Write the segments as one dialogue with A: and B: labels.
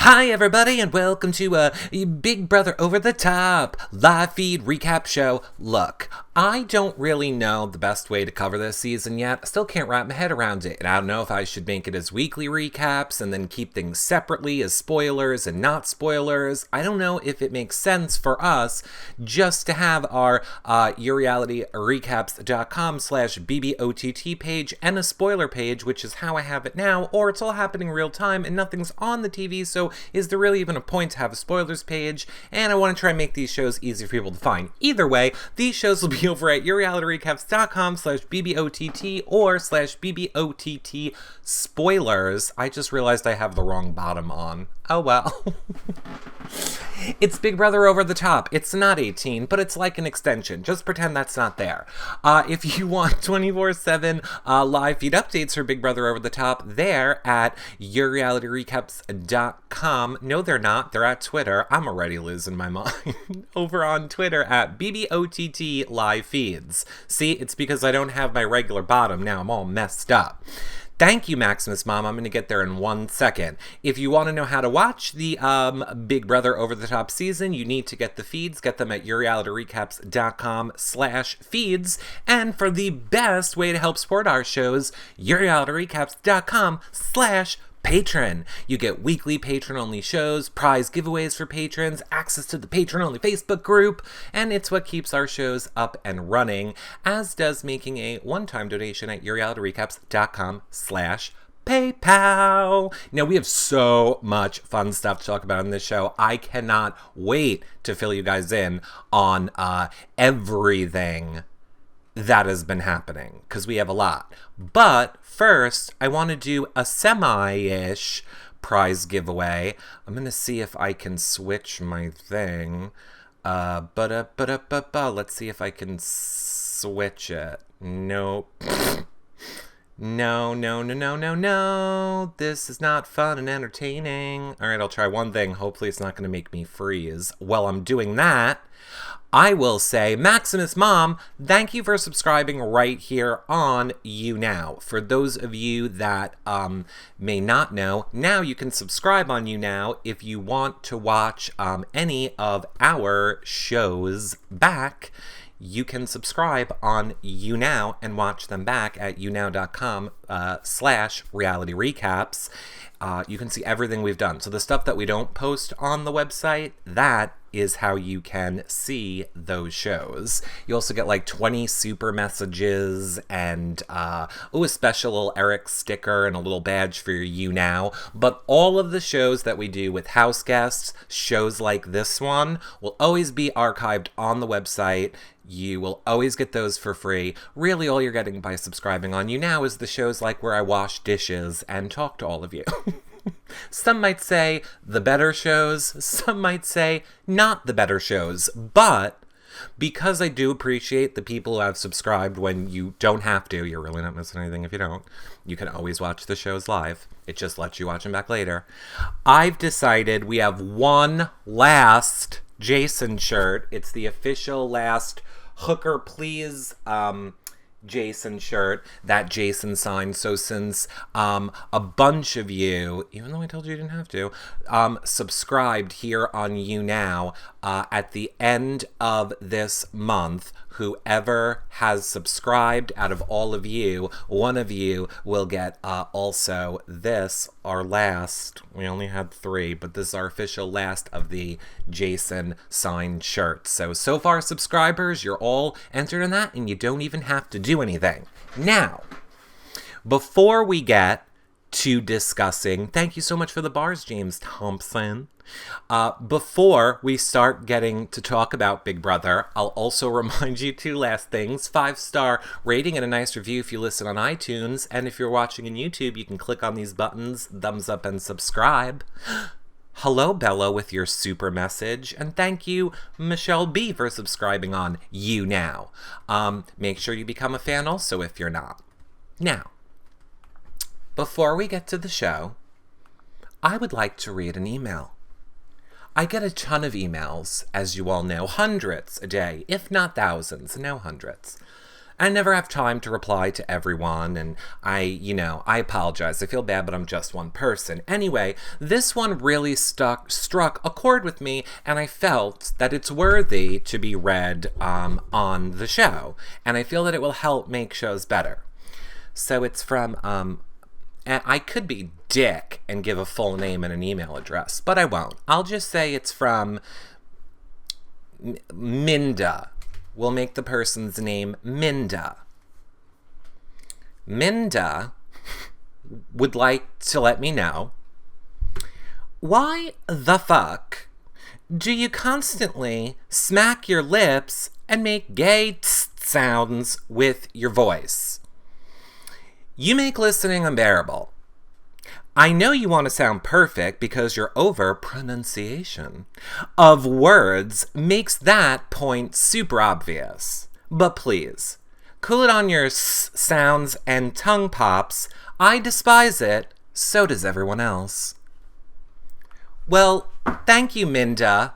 A: Hi everybody and welcome to Big Brother Over the Top live feed recap show. Look, I don't really know the best way to cover this season yet. I still can't wrap my head around it, and I don't know if I should make it as weekly recaps and then keep things separately as spoilers and not spoilers. I don't know if it makes sense for us just to have our yourrealityrecaps.com/BBOTT page and a spoiler page, which is how I have it now, or it's all happening real time and nothing's on the TV, so is there really even a point to have a spoilers page? And I want to try and make these shows easy for people to find. Either way, these shows will be over at yourrealityrecaps.com/BBOTT or /BBOTT spoilers. I just realized I have the wrong bottom on. Oh well. It's Big Brother Over the Top. It's not 18, but it's like an extension. Just pretend that's not there. If you want 24/7 live feed updates for Big Brother Over the Top, they're at yourrealityrecaps.com. No, they're not. They're at Twitter. I'm already losing my mind. Over on Twitter at BBOTT live feeds. See, it's because I don't have my regular bottom now. I'm all messed up. Thank you, Maximus Mom. I'm going to get there in 1 second. If you want to know how to watch the Big Brother Over the Top season, you need to get the feeds. Get them at yourrealityrecaps.com/feeds. And for the best way to help support our shows, yourrealityrecaps.com/patron. You get weekly patron-only shows, prize giveaways for patrons, access to the patron-only Facebook group, and it's what keeps our shows up and running, as does making a one-time donation at yourrealityrecaps.com/PayPal. Now, we have so much fun stuff to talk about in this show. I cannot wait to fill you guys in on everything that has been happening, because we have a lot. But first, I want to do a semi-ish prize giveaway. I'm going to see if I can switch my thing. Let's see if I can switch it. Nope. No. This is not fun and entertaining. All right, I'll try one thing. Hopefully it's not going to make me freeze. While I'm doing that, I will say, Maximus Mom, thank you for subscribing right here on YouNow. For those of you that may not know, now you can subscribe on YouNow if you want to watch any of our shows back. You can subscribe on YouNow and watch them back at younow.com/realityrecaps. You can see everything we've done. So the stuff that we don't post on the website, that is how you can see those shows. You also get like 20 super messages and a special little Eric sticker and a little badge for you now. But all of the shows that we do with house guests, shows like this one, will always be archived on the website. You will always get those for free. Really, all you're getting by subscribing on YouNow is the shows like where I wash dishes and talk to all of you. Some might say the better shows, some might say not the better shows, but because I do appreciate the people who have subscribed when you don't have to, you're really not missing anything if you don't, you can always watch the shows live. It just lets you watch them back later. I've decided we have one last Jason shirt. It's the official last Hooker Please Jason shirt that Jason signed. So since a bunch of you, even though I told you you didn't have to, subscribed here on YouNow, at the end of this month, whoever has subscribed out of all of you, one of you will get also this, our last, we only had 3, but this is our official last of the Jason signed shirts. So far subscribers, you're all entered in that, and you don't even have to do anything. Now, before we get to discussing, thank you so much for the bars, James Thompson. Before we start getting to talk about Big Brother, I'll also remind you 2 last things. 5-star rating and a nice review if you listen on iTunes. And if you're watching on YouTube, you can click on these buttons, thumbs up and subscribe. Hello, Bella, with your super message. And thank you, Michelle B, for subscribing on YouNow. Make sure you become a fan also if you're not. Now, before we get to the show, I would like to read an email. I get a ton of emails, as you all know, hundreds a day, if not thousands, no hundreds. I never have time to reply to everyone, and I apologize. I feel bad, but I'm just one person. Anyway, this one really struck a chord with me, and I felt that it's worthy to be read on the show, and I feel that it will help make shows better. So it's from, and I could be Dick and give a full name and an email address, but I won't. I'll just say it's from Minda. We'll make the person's name Minda. Minda would like to let me know, why the fuck do you constantly smack your lips and make gay sounds with your voice? You make listening unbearable. I know you want to sound perfect because your over-pronunciation of words makes that point super obvious. But please, cool it on your sounds and tongue pops. I despise it, so does everyone else. Well, thank you, Minda,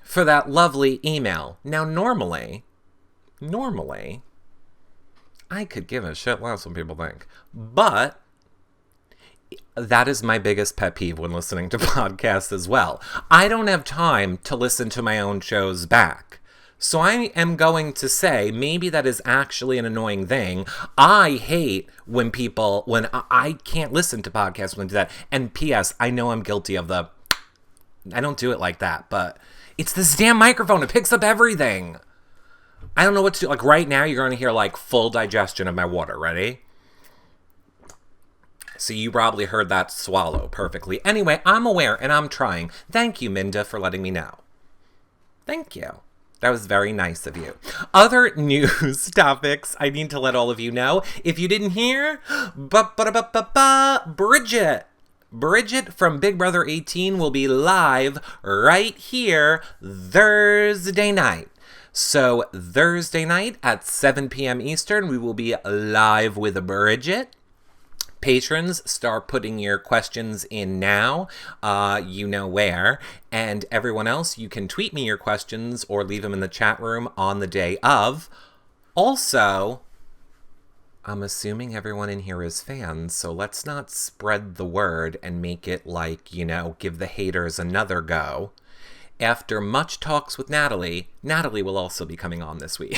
A: for that lovely email. Now, normally, I could give a shit less what people think. But that is my biggest pet peeve when listening to podcasts as well. I don't have time to listen to my own shows back. So I am going to say, maybe that is actually an annoying thing. I hate when I can't listen to podcasts when I do that. And P.S., I know I'm guilty of I don't do it like that, but it's this damn microphone. It picks up everything. I don't know what to do. Like right now, you're going to hear like full digestion of my water. Ready? So you probably heard that swallow perfectly. Anyway, I'm aware and I'm trying. Thank you, Minda, for letting me know. Thank you. That was very nice of you. Other news topics I need to let all of you know. If you didn't hear, Bridget from Big Brother 18 will be live right here Thursday night. So Thursday night at 7 p.m. Eastern, we will be live with Bridget. Patrons, start putting your questions in now. You know where. And everyone else, you can tweet me your questions or leave them in the chat room on the day of. Also, I'm assuming everyone in here is fans, so let's not spread the word and make it like, give the haters another go. After much talks with Natalie will also be coming on this week.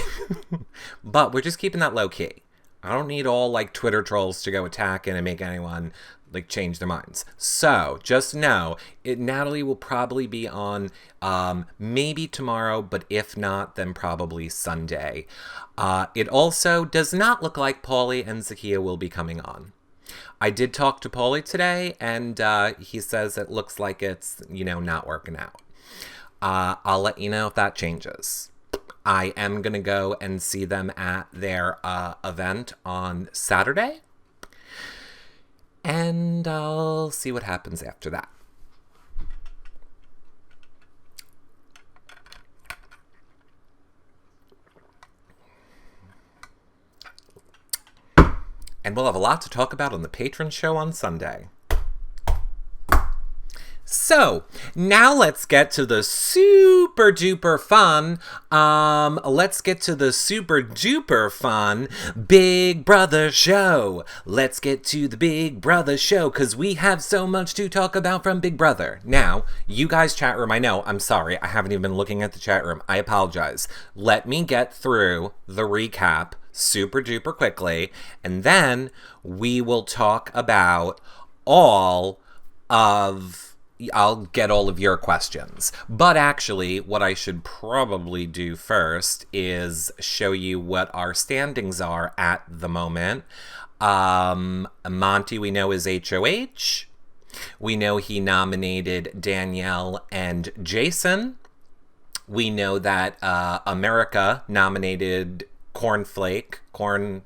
A: But we're just keeping that low key. I don't need all like Twitter trolls to go attacking and make anyone like change their minds. So just know Natalie will probably be on maybe tomorrow, but if not, then probably Sunday. It also does not look like Paulie and Zakiya will be coming on. I did talk to Paulie today, and he says it looks like it's, not working out. I'll let you know if that changes. I am going to go and see them at their event on Saturday. And I'll see what happens after that. And we'll have a lot to talk about on the Patron Show on Sunday. So, now let's get to the super duper fun, Big Brother show. Let's get to the Big Brother show, because we have so much to talk about from Big Brother. Now, you guys chat room, I know, I'm sorry, I haven't even been looking at the chat room. I apologize. Let me get through the recap super duper quickly, and then we will talk about I'll get all of your questions. But actually, what I should probably do first is show you what our standings are at the moment. Monty, we know, is HOH. We know he nominated Danielle and Jason. We know that America nominated Cornflake, Cornbread.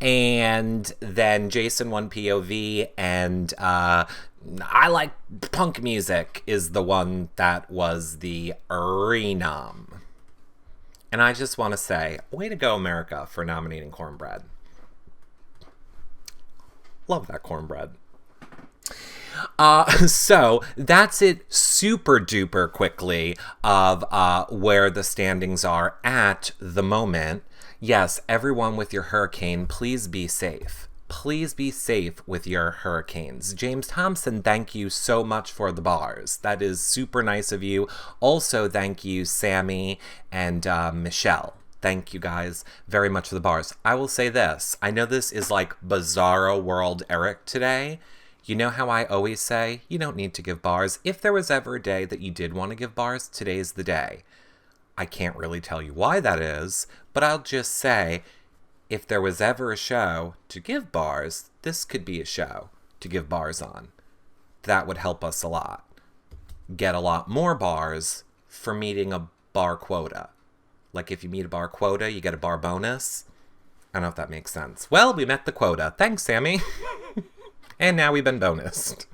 A: And then Jason won POV, and I Like Punk Music is the one that was the renom. And I just want to say, way to go, America, for nominating Cornbread. Love that cornbread. So that's it super duper quickly of where the standings are at the moment. Yes, everyone with your hurricane, please be safe. Please be safe with your hurricanes. James Thompson, thank you so much for the bars. That is super nice of you. Also, thank you, Sammy and Michelle. Thank you guys very much for the bars. I will say this. I know this is like Bizarro World Eric today. You know how I always say, you don't need to give bars. If there was ever a day that you did want to give bars, today's the day. I can't really tell you why that is, but I'll just say, if there was ever a show to give bars, this could be a show to give bars on. That would help us a lot. Get a lot more bars for meeting a bar quota. Like if you meet a bar quota, you get a bar bonus. I don't know if that makes sense. Well, we met the quota. Thanks, Sammy. And now we've been bonused.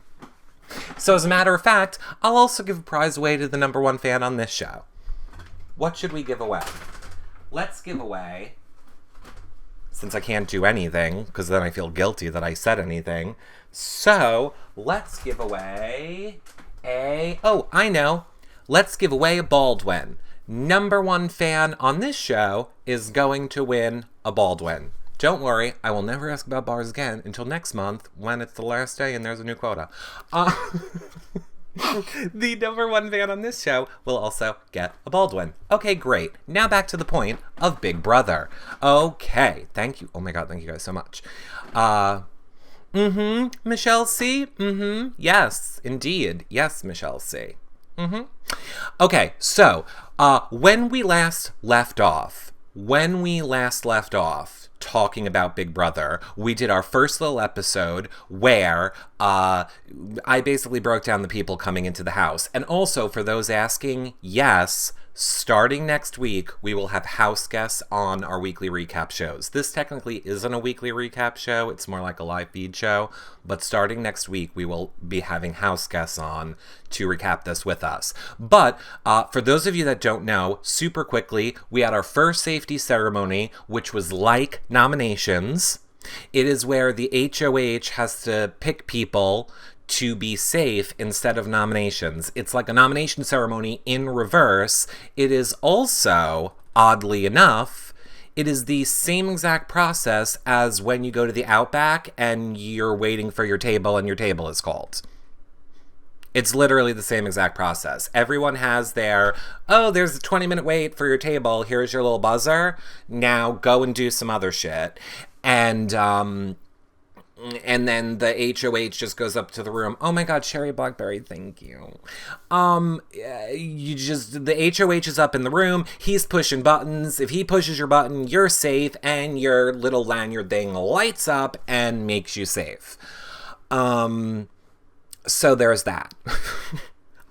A: So as a matter of fact, I'll also give a prize away to the #1 fan on this show. What should we give away? Let's give away, since I can't do anything, because then I feel guilty that I said anything. So let's give away I know. Let's give away a Baldwin. #1 fan on this show is going to win a Baldwin. Don't worry, I will never ask about bars again until next month when it's the last day and there's a new quota. The #1 fan on this show will also get a Baldwin. Okay, great. Now back to the point of Big Brother. Okay, thank you. Oh my god, thank you guys so much. Michelle C? Yes, indeed. Yes, Michelle C. Okay, so, when we last left off talking about Big Brother, we did our first little episode where I basically broke down the people coming into the house. And also, for those asking, yes, starting next week, we will have house guests on our weekly recap shows. This technically isn't a weekly recap show. It's more like a live feed show. But starting next week, we will be having house guests on to recap this with us. But for those of you that don't know, super quickly, we had our first safety ceremony, which was like nominations. It is where the HOH has to pick people to be safe instead of nominations. It's like a nomination ceremony in reverse. It is also, oddly enough, it is the same exact process as when you go to the Outback and you're waiting for your table and your table is called. It's literally the same exact process. Everyone has their, there's a 20-minute wait for your table. Here's your little buzzer. Now go and do some other shit. And then the HOH just goes up to the room. Oh my god, Sherry Blackberry, thank you. The HOH is up in the room. He's pushing buttons. If he pushes your button, you're safe, and your little lanyard thing lights up and makes you safe. So there's that.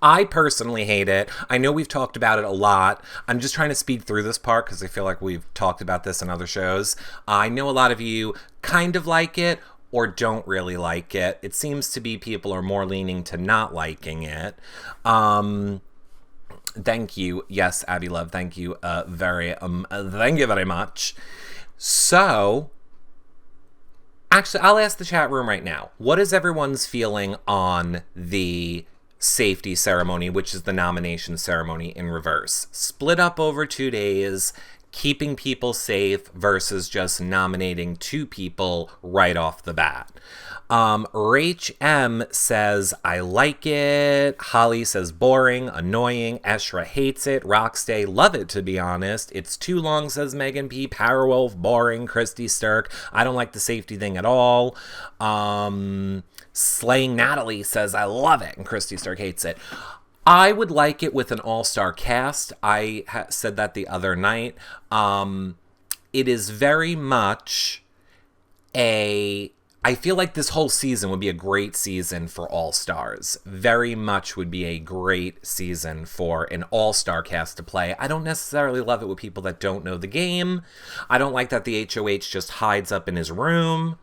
A: I personally hate it. I know we've talked about it a lot. I'm just trying to speed through this part because I feel like we've talked about this in other shows. I know a lot of you kind of like it or don't really like it. It seems to be people are more leaning to not liking it. Thank you. Yes, Abby Love, thank you thank you very much. So, actually, I'll ask the chat room right now. What is everyone's feeling on the safety ceremony, which is the nomination ceremony in reverse? Split up over 2 days, keeping people safe versus just nominating 2 people right off the bat. Rach M says, I like it. Holly says, boring, annoying. Eshra hates it. Rockstay, love it, to be honest. It's too long, says Megan P. Powerwolf, boring. Christy Stirk, I don't like the safety thing at all. Slaying Natalie says, I love it. And Christy Stirk hates it. I would like it with an all-star cast. I said that the other night. It is very much I feel like this whole season would be a great season for all-stars. Very much would be a great season for an all-star cast to play. I don't necessarily love it with people that don't know the game. I don't like that the HOH just hides up in his room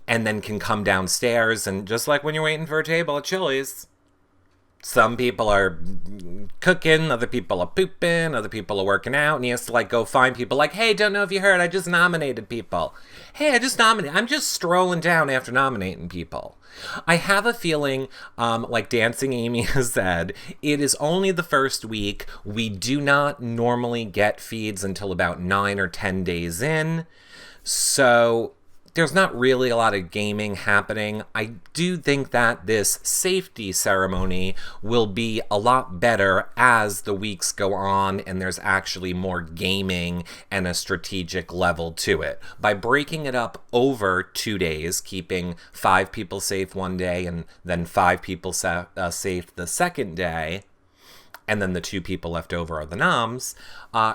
A: and then can come downstairs and just like when you're waiting for a table at Chili's, some people are cooking, other people are pooping, other people are working out, and he has to like go find people like, hey, don't know if you heard, I just nominated people. Hey, I'm just strolling down after nominating people. I have a feeling, like Dancing Amy has said, it is only the first week. We do not normally get feeds until about 9 or 10 days in. So there's not really a lot of gaming happening. I do think that this safety ceremony will be a lot better as the weeks go on and there's actually more gaming and a strategic level to it. By breaking it up over 2 days, keeping 5 people safe one day and then 5 people safe the second day, and then the 2 people left over are the noms,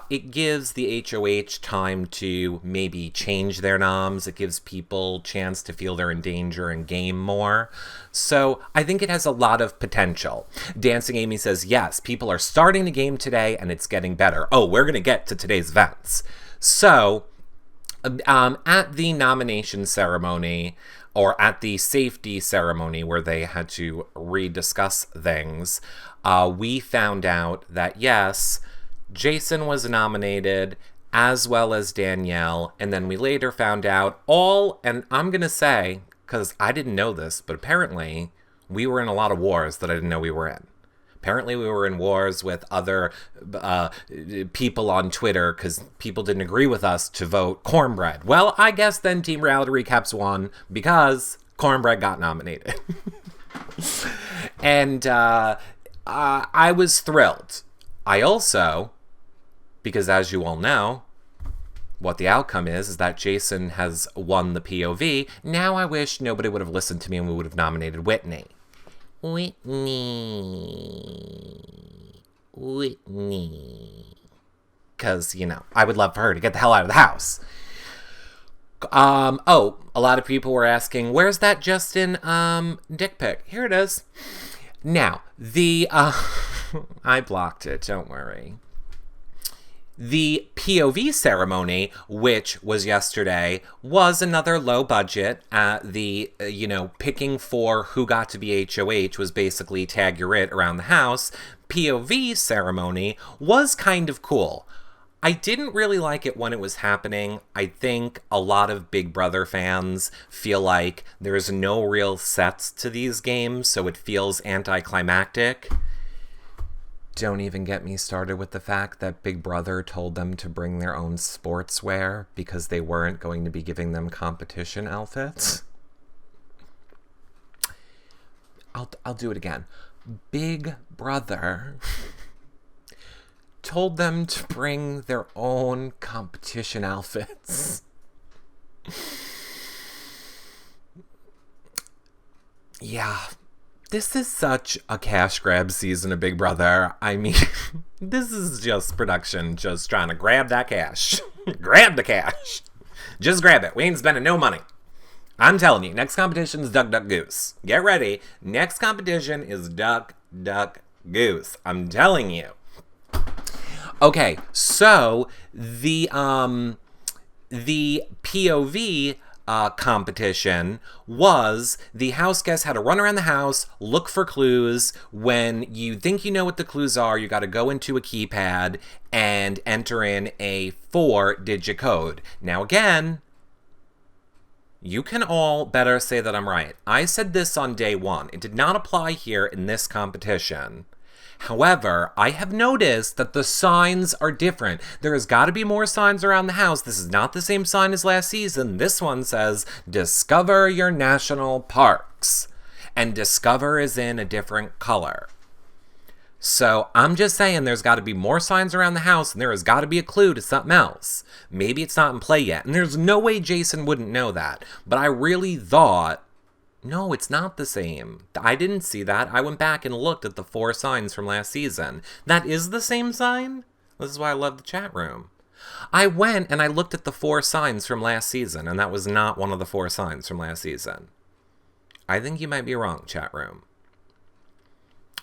A: it gives the HOH time to maybe change their noms. It gives people chance to feel they're in danger and game more. So I think it has a lot of potential. Dancing Amy says, yes, people are starting to game today and it's getting better. Oh, we're going to get to today's events. So at the nomination ceremony, or at the safety ceremony where they had to rediscuss things, we found out that, yes, Jason was nominated, as well as Danielle, and then we later found out and I'm going to say, because I didn't know this, but apparently we were in a lot of wars that I didn't know we were in. Apparently we were in wars with other people on Twitter because people didn't agree with us to vote Cornbread. Well, I guess then Team Reality Recaps won because Cornbread got nominated. And I was thrilled. I also, because as you all know, what the outcome is that Jason has won the POV. Now I wish nobody would have listened to me and we would have nominated Whitney. Whitney. Because, I would love for her to get the hell out of the house. A lot of people were asking, where's that Justin dick pic? Here it is. Now, I blocked it, don't worry. The POV ceremony, which was yesterday, was another low budget. Picking for who got to be HOH was basically tag your it around the house. POV ceremony was kind of cool. I didn't really like it when it was happening. I think a lot of Big Brother fans feel like there's no real sets to these games, so it feels anticlimactic. Don't even get me started with the fact that Big Brother told them to bring their own sportswear because they weren't going to be giving them competition outfits. I'll do it again. Big Brother told them to bring their own competition outfits. Yeah. This is such a cash grab season of Big Brother. I mean, this is just production just trying to grab that cash. Grab the cash. Just grab it. We ain't spending no money. I'm telling you, next competition is Duck, Duck, Goose. Get ready. Next competition is Duck, Duck, Goose. I'm telling you. Okay, so the POV competition was the house guests had to run around the house, look for clues. When you think you know what the clues are, you got to go into a keypad and enter in a 4-digit code. Now again, you can all better say that I'm right. I said this on day 1. It did not apply here in this competition. However, I have noticed that the signs are different. There has got to be more signs around the house. This is not the same sign as last season. This one says, discover your national parks. And discover is in a different color. So I'm just saying there's got to be more signs around the house and there has got to be a clue to something else. Maybe it's not in play yet. And there's no way Jason wouldn't know that. But I really thought, no, it's not the same. I didn't see that. I went back and looked at the 4 signs from last season. That is the same sign? This is why I love the chat room. I went and I looked at the 4 signs from last season, and that was not one of the 4 signs from last season. I think you might be wrong, chat room.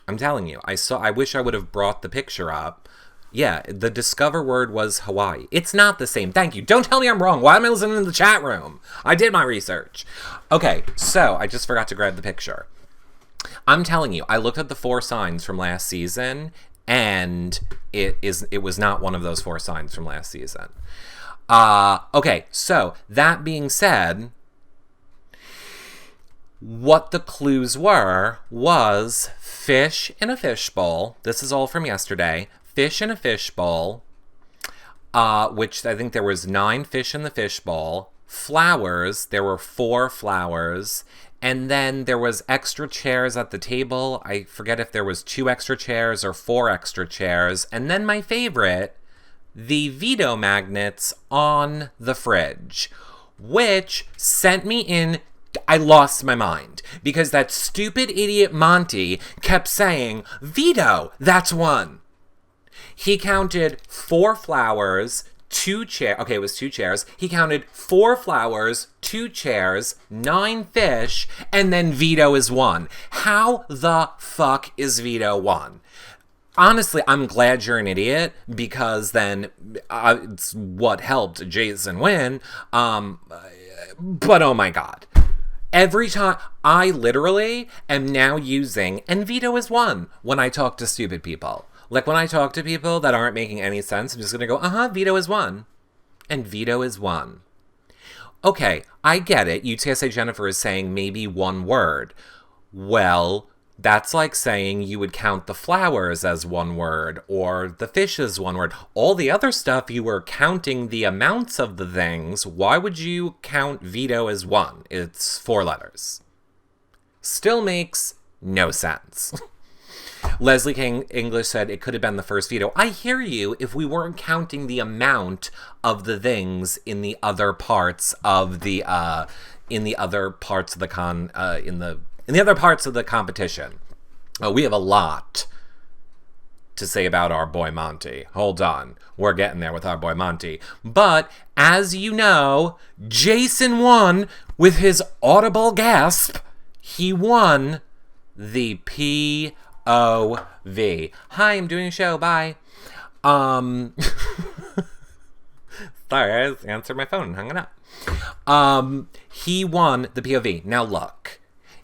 A: I'm telling you, I wish I would have brought the picture up. Yeah, the discover word was Hawaii. It's not the same. Thank you. Don't tell me I'm wrong. Why am I listening to the chat room? I did my research. Okay, so I just forgot to grab the picture. I'm telling you, I looked at the 4 signs from last season, and it was not one of those 4 signs from last season. Okay, so that being said, what the clues were was fish in a fishbowl. This is all from yesterday. Fish in a fishbowl, which I think there was 9 fish in the fishbowl. Flowers, there were 4 flowers. And then there was extra chairs at the table. I forget if there was 2 extra chairs or 4 extra chairs. And then my favorite, the veto magnets on the fridge, which sent me in. I lost my mind because that stupid idiot Monty kept saying, veto, that's 1. He counted 4 flowers, 2 chairs. Okay, it was 2 chairs. He counted 4 flowers, 2 chairs, 9 fish, and then veto is 1. How the fuck is veto 1? Honestly, I'm glad you're an idiot, because then it's what helped Jason win. But oh my god. Every time, I literally am now using, and veto is 1 when I talk to stupid people. Like, when I talk to people that aren't making any sense, I'm just going to go, veto is 1. And veto is 1. Okay, I get it. UTSA Jennifer is saying maybe 1 word. Well, that's like saying you would count the flowers as 1 word, or the fish as 1 word. All the other stuff, you were counting the amounts of the things. Why would you count veto as 1? It's 4 letters. Still makes no sense. Leslie King English said it could have been the first veto. I hear you if we weren't counting the amount of the things in the other parts of the competition. We have a lot to say about our boy Monty. Hold on. We're getting there with our boy Monty. But, as you know, Jason won with his audible gasp. He won the POV. Hi, I'm doing a show. Bye. Sorry, I just answered my phone and hung it up. He won the POV. Now look,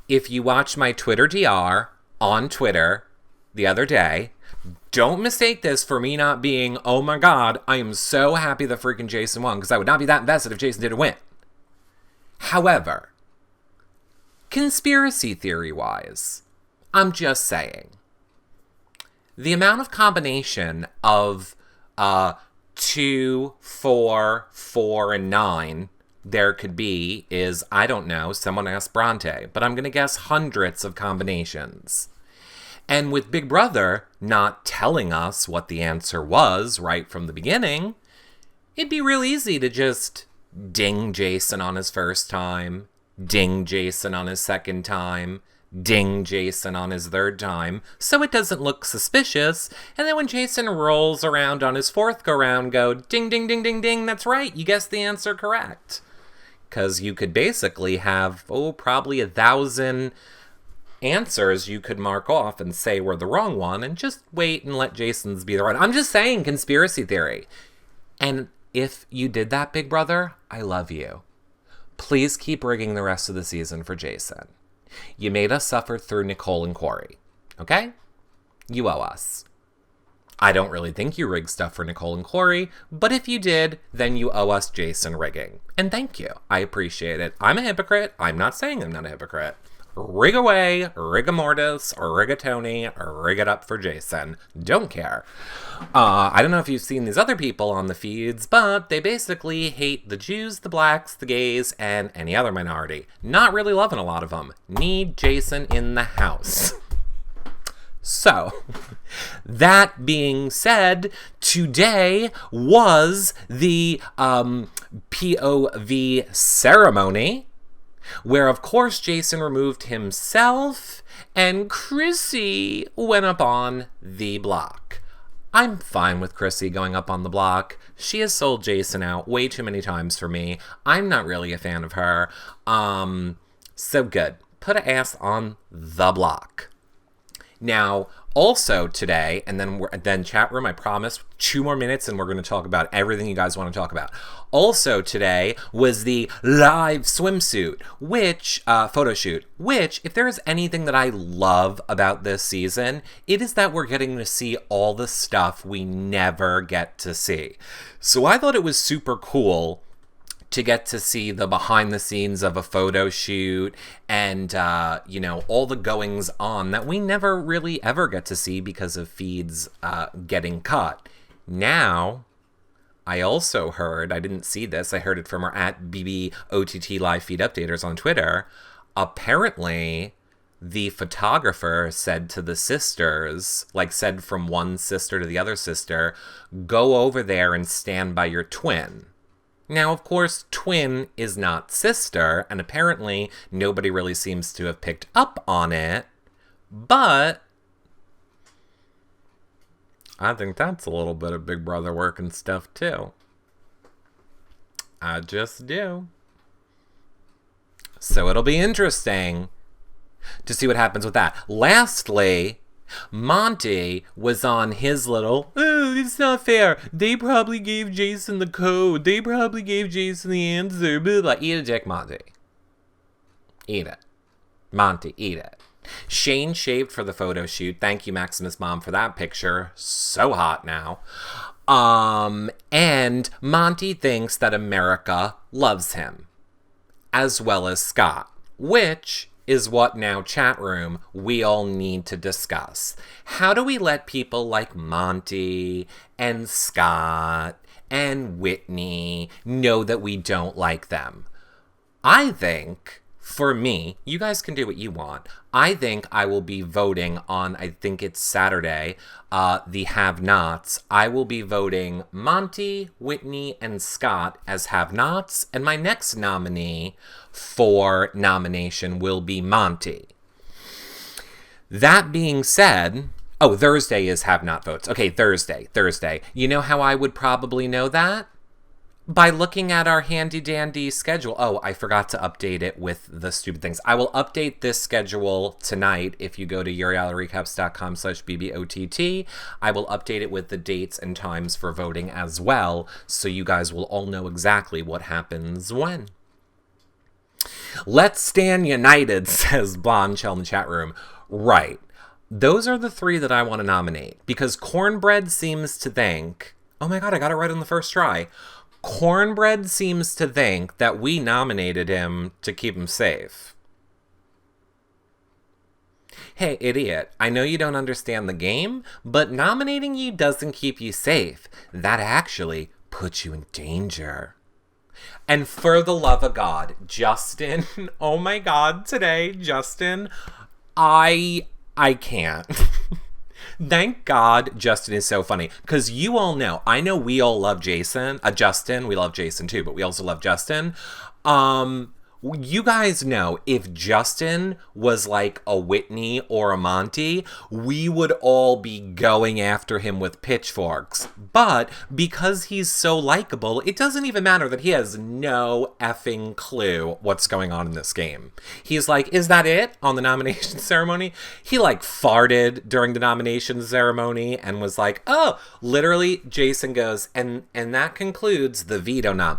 A: if you watch my Twitter DR on Twitter the other day, don't mistake this for me not being, oh my god, I am so happy that freaking Jason won, because I would not be that invested if Jason didn't win. However, conspiracy theory-wise, I'm just saying, the amount of combination of 2, 4, 4, and 9 there could be is, I don't know, someone asked Bronte, but I'm going to guess hundreds of combinations. And with Big Brother not telling us what the answer was right from the beginning, it'd be real easy to just ding Jason on his first time, ding Jason on his second time, ding Jason on his third time, so it doesn't look suspicious, and then when Jason rolls around on his 4th go-round, go ding, ding, ding, ding, ding, that's right, you guessed the answer correct. Because you could basically have, probably 1,000 answers you could mark off and say were the wrong one, and just wait and let Jason's be the right. I'm just saying, conspiracy theory. And if you did that, Big Brother, I love you. Please keep rigging the rest of the season for Jason. You made us suffer through Nicole and Corey, okay? You owe us. I don't really think you rigged stuff for Nicole and Corey, but if you did, then you owe us Jason rigging. And thank you. I appreciate it. I'm a hypocrite. I'm not saying I'm not a hypocrite. Rig away, rigamortis, rigatoni, rig it up for Jason. Don't care. I don't know if you've seen these other people on the feeds, but they basically hate the Jews, the blacks, the gays, and any other minority. Not really loving a lot of them. Need Jason in the house. So, that being said, today was the POV ceremony, where, of course, Jason removed himself, and Chrissy went up on the block. I'm fine with Chrissy going up on the block. She has sold Jason out way too many times for me. I'm not really a fan of her. So good. Put an ass on the block. Now, also today, and then chat room, I promise, 2 more minutes and we're going to talk about everything you guys want to talk about. Also today was the live swimsuit, which, photo shoot, which, if there is anything that I love about this season, it is that we're getting to see all the stuff we never get to see. So I thought it was super cool to get to see the behind the scenes of a photo shoot and, all the goings on that we never really ever get to see because of feeds getting cut. Now, I also heard, I didn't see this, I heard it from our @BBOTT live feed updaters on Twitter. Apparently, the photographer said to the sisters, said from one sister to the other sister, go over there and stand by your twin. Now, of course, twin is not sister, and apparently nobody really seems to have picked up on it, but I think that's a little bit of Big Brother work and stuff, too. I just do. So it'll be interesting to see what happens with that. Lastly, Monty was on his little, oh, it's not fair. They probably gave Jason the code. They probably gave Jason the answer. Blah, blah. Eat a dick, Monty. Eat it. Monty, eat it. Shane shaved for the photo shoot. Thank you, Maximus Mom, for that picture. So hot now. And Monty thinks that America loves him, as well as Scott, which is what now, chat room, we all need to discuss. How do we let people like Monty and Scott and Whitney know that we don't like them? I think, for me, you guys can do what you want. I think I will be voting on, I think it's Saturday, the have-nots. I will be voting Monty, Whitney, and Scott as have-nots, and my next nominee for nomination will be Monty. That being said, Thursday is have-not votes. Okay, Thursday. You know how I would probably know that? By looking at our handy-dandy schedule. Oh, I forgot to update it with the stupid things. I will update this schedule tonight if you go to urialarecaps.com/BBOTT. I will update it with the dates and times for voting as well, so you guys will all know exactly what happens when. Let's stand united, says Blonde Shell in the chat room. Right. Those are the 3 that I want to nominate, because Cornbread seems to think, oh my god, I got it right on the first try. Cornbread seems to think that we nominated him to keep him safe. Hey, idiot, I know you don't understand the game, but nominating you doesn't keep you safe. That actually puts you in danger. And for the love of God, Justin, oh my god, today, Justin, I can't. Thank God Justin is so funny, because you all know, I know we all love Justin, we love Jason too, but we also love Justin. You guys know if Justin was like a Whitney or a Monty, we would all be going after him with pitchforks. But because he's so likable, it doesn't even matter that he has no effing clue what's going on in this game. He's like, is that it on the nomination ceremony? He farted during the nomination ceremony and was like, oh, literally Jason goes, and that concludes the veto nom.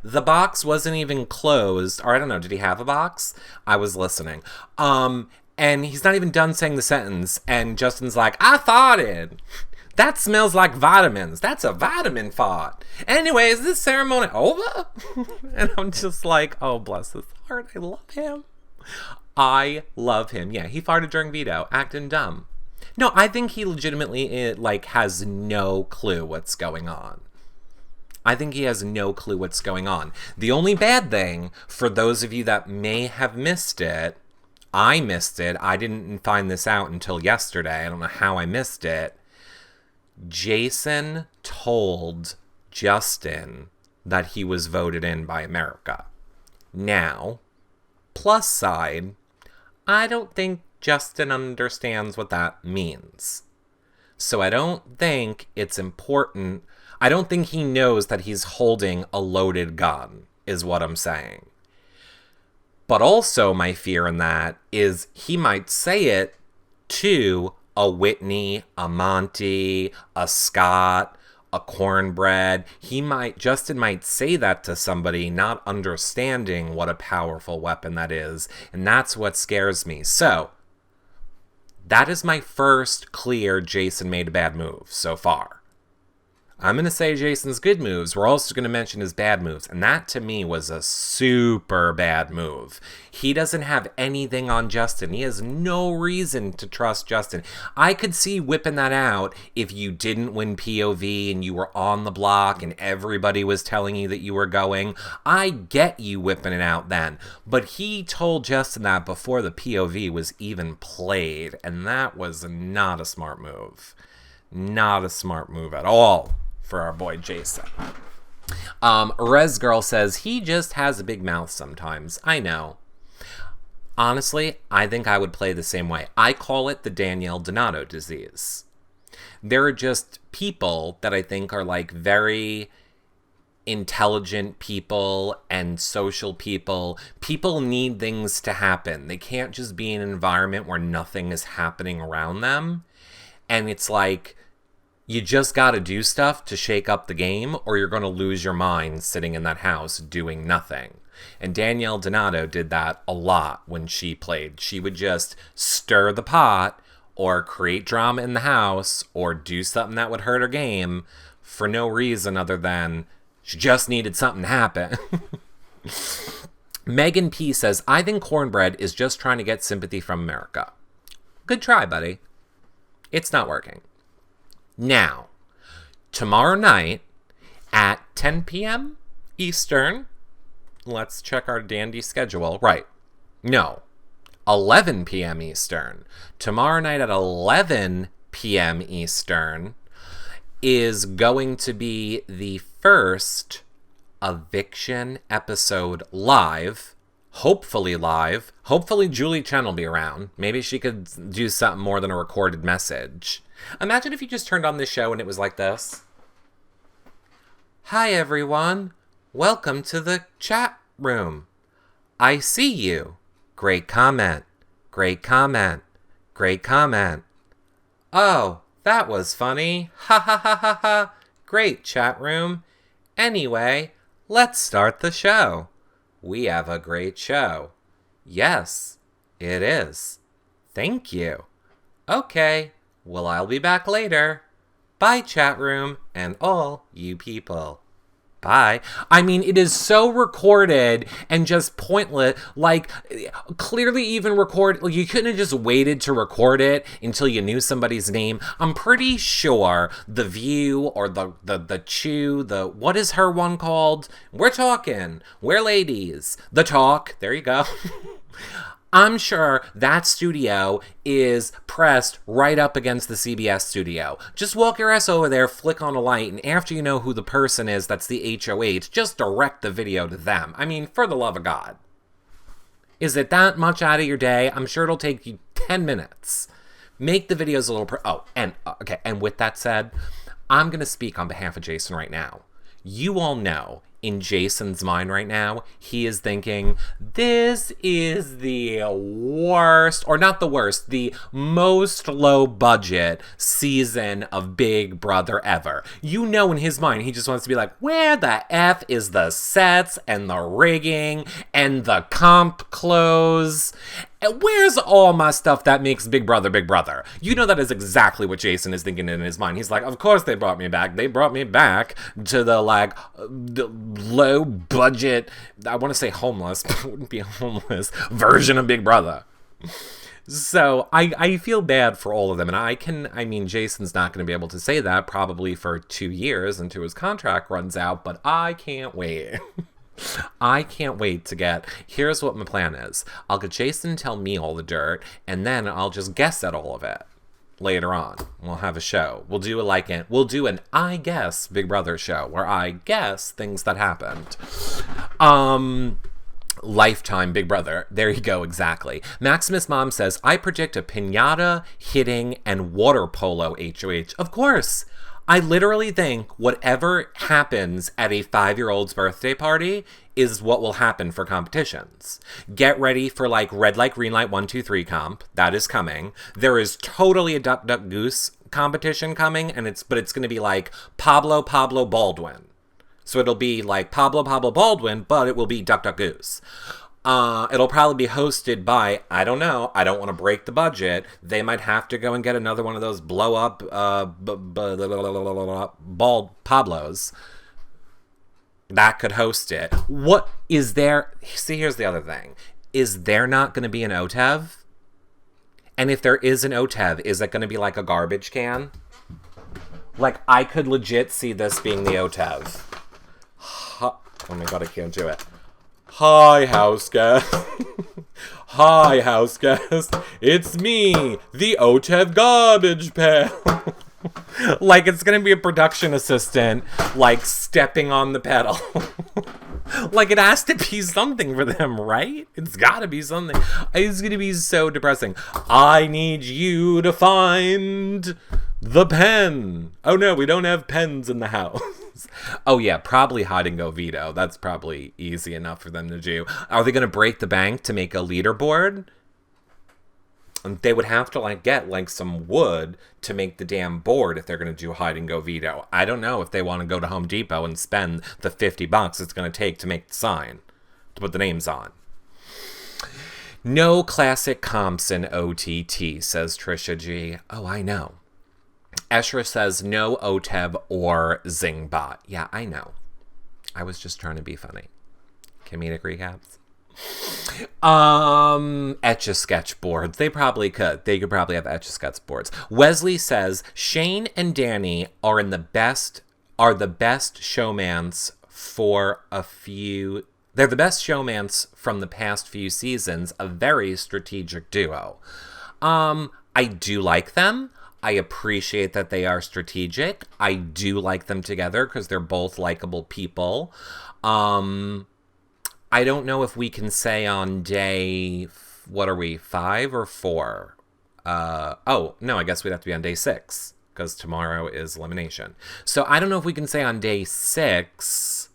A: The box wasn't even closed, or I don't know, did he have a box? I was listening. And he's not even done saying the sentence, and Justin's like, I farted. That smells like vitamins. That's a vitamin fart. Anyway, is this ceremony over? And I'm just like, oh, bless his heart. I love him. I love him. Yeah, he farted during veto, acting dumb. No, I think he legitimately, has no clue what's going on. I think he has no clue what's going on. The only bad thing, for those of you that may have missed it, I missed it. I didn't find this out until yesterday. I don't know how I missed it. Jason told Justin that he was voted in by America. Now, plus side, I don't think Justin understands what that means. So I don't think it's important. I don't think he knows that he's holding a loaded gun, is what I'm saying. But also my fear in that is he might say it to a Whitney, a Monty, a Scott, a Cornbread. Justin might say that to somebody, not understanding what a powerful weapon that is. And that's what scares me. So, that is my first clear Jason made a bad move so far. I'm going to say Jason's good moves. We're also going to mention his bad moves. And that, to me, was a super bad move. He doesn't have anything on Justin. He has no reason to trust Justin. I could see whipping that out if you didn't win POV and you were on the block and everybody was telling you that you were going. I get you whipping it out then. But he told Justin that before the POV was even played. And that was not a smart move. Not a smart move at all for our boy Jason. Rez Girl says, he just has a big mouth sometimes. I know. Honestly, I think I would play the same way. I call it the Danielle Donato disease. There are just people that I think are like very intelligent people and social people. People need things to happen. They can't just be in an environment where nothing is happening around them. And it's like, you just got to do stuff to shake up the game, or you're going to lose your mind sitting in that house doing nothing. And Danielle Donato did that a lot when she played. She would just stir the pot, or create drama in the house, or do something that would hurt her game for no reason other than she just needed something to happen. Megan P says, I think Cornbread is just trying to get sympathy from America. Good try, buddy. It's not working. Now, tomorrow night at 10 p.m. Eastern, let's check our dandy schedule. Right. No, 11 p.m. Eastern. Tomorrow night at 11 p.m. Eastern is going to be the first eviction episode live. Hopefully live. Hopefully Julie Chen will be around. Maybe she could do something more than a recorded message. Imagine if you just turned on this show and it was like this. Hi everyone. Welcome to the chat room. I see you. Great comment. Great comment. Great comment. Oh, that was funny. Ha ha ha ha ha. Great chat room. Anyway, let's start the show. We have a great show. Yes, it is. Thank you. Okay, well, I'll be back later. Bye, chat room, and all you people. Bye. I mean, it is so recorded and just pointless. Like, clearly even record. Like, you couldn't have just waited to record it until you knew somebody's name. I'm pretty sure The View or the Chew, what is her one called? We're Talking. We're Ladies. The Talk. There you go. I'm sure that studio is pressed right up against the CBS studio. Just walk your ass over there, flick on a light, and after you know who the person is that's the HOH, just direct the video to them. I mean, for the love of God. Is it that much out of your day? I'm sure it'll take you 10 minutes. Make the videos a little... okay, and with that said, I'm going to speak on behalf of Jason right now. You all know, in Jason's mind right now, he is thinking, this is the worst, or not the worst, the most low budget season of Big Brother ever. You know, in his mind, he just wants to be like, where the F is the sets and the rigging and the comp clothes? And where's all my stuff that makes Big Brother Big Brother? You know that is exactly what Jason is thinking in his mind. He's like, of course they brought me back. They brought me back to the, the low budget, I want to say homeless, but it wouldn't be a homeless version of Big Brother. So I feel bad for all of them. And Jason's not going to be able to say that probably for 2 years until his contract runs out, but I can't wait. I can't wait to here's what my plan is. I'll get Jason to tell me all the dirt, and then I'll just guess at all of it later on. We'll have a show. We'll do an I guess Big Brother show where I guess things that happened. Lifetime Big Brother. There you go, exactly. Maximus Mom says, I predict a piñata, hitting, and water polo HOH. Of course. I literally think whatever happens at a 5-year-old's birthday party is what will happen for competitions. Get ready for like red light, green light, 1, 2, 3 comp. That is coming. There is totally a Duck Duck Goose competition coming, and it's going to be like Pablo Baldwin. So it'll be like Pablo Baldwin, but it will be Duck Duck Goose. It'll probably be hosted by, I don't know, I don't want to break the budget. They might have to go and get another one of those blow up bald Pablos. That could host it. What is there? See, here's the other thing. Is there not going to be an OTEV? And if there is an OTEV, is it going to be like a garbage can? Like, I could legit see this being the OTEV. Oh my god, I can't do it. Hi, house guest. Hi, house guest. It's me, the OTEV garbage pail. Like, it's gonna be a production assistant, like, stepping on the pedal. Like, it has to be something for them, right? It's gotta be something. It's gonna be so depressing. I need you to find the pen. Oh no, we don't have pens in the house. Oh yeah, probably hide and go veto. That's probably easy enough for them to do. Are they gonna break the bank to make a leaderboard? They would have to like get like some wood to make the damn board if they're going to do hide and go veto. I don't know if they want to go to Home Depot and spend the $50 it's going to take to make the sign, to put the names on. No classic comps in OTT, says Trisha G. Oh, I know. Escher says no OTEV or Zingbot. Yeah, I know. I was just trying to be funny. Comedic recaps. Etch-a-sketch boards. They probably could. They could probably have etch-a-sketch boards. Wesley says Shane and Danny are the best showmance for a few. They're the best showmance from the past few seasons. A very strategic duo. I do like them. I appreciate that they are strategic. I do like them together because they're both likable people. I don't know if we can say on day, what are we, 5 or 4? Oh, no, I guess we'd have to be on day 6, because tomorrow is elimination. So I don't know if we can say on day 6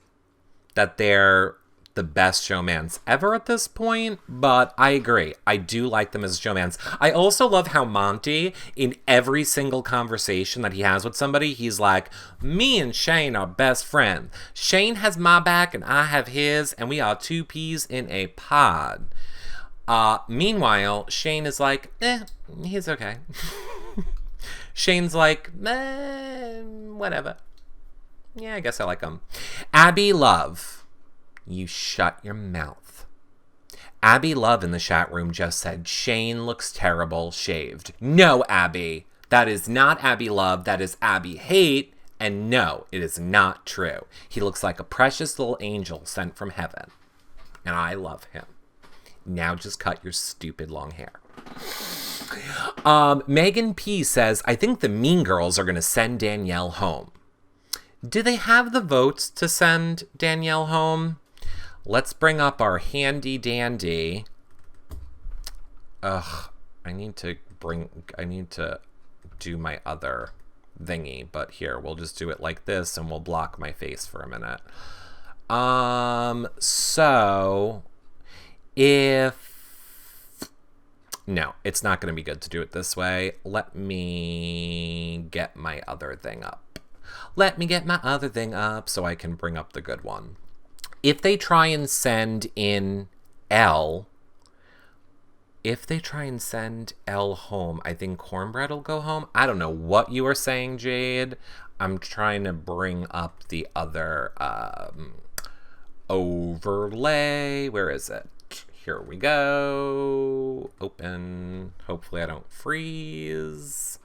A: that they're the best showmance ever at this point, but I agree. I do like them as showmance. I also love how Monty, in every single conversation that he has with somebody, he's like, me and Shane are best friends. Shane has my back and I have his, and we are 2 peas in a pod. Meanwhile, Shane is like, he's okay. Shane's like, whatever. Yeah, I guess I like him. Abby Love. You shut your mouth. Abby Love in the chat room just said, Shane looks terrible shaved. No, Abby. That is not Abby Love. That is Abby Hate. And no, it is not true. He looks like a precious little angel sent from heaven. And I love him. Now just cut your stupid long hair. Megan P says, I think the Mean Girls are going to send Danielle home. Do they have the votes to send Danielle home? Let's bring up our handy dandy. I need to do my other thingy, but here, we'll just do it like this and we'll block my face for a minute. So no, it's not going to be good to do it this way. Let me get my other thing up. Let me get my other thing up so I can bring up the good one. If they try and send in L home, I think Cornbread will go home. I don't know what you are saying, Jade. I'm trying to bring up the other overlay. Where is it? Here we go. Open. Hopefully I don't freeze.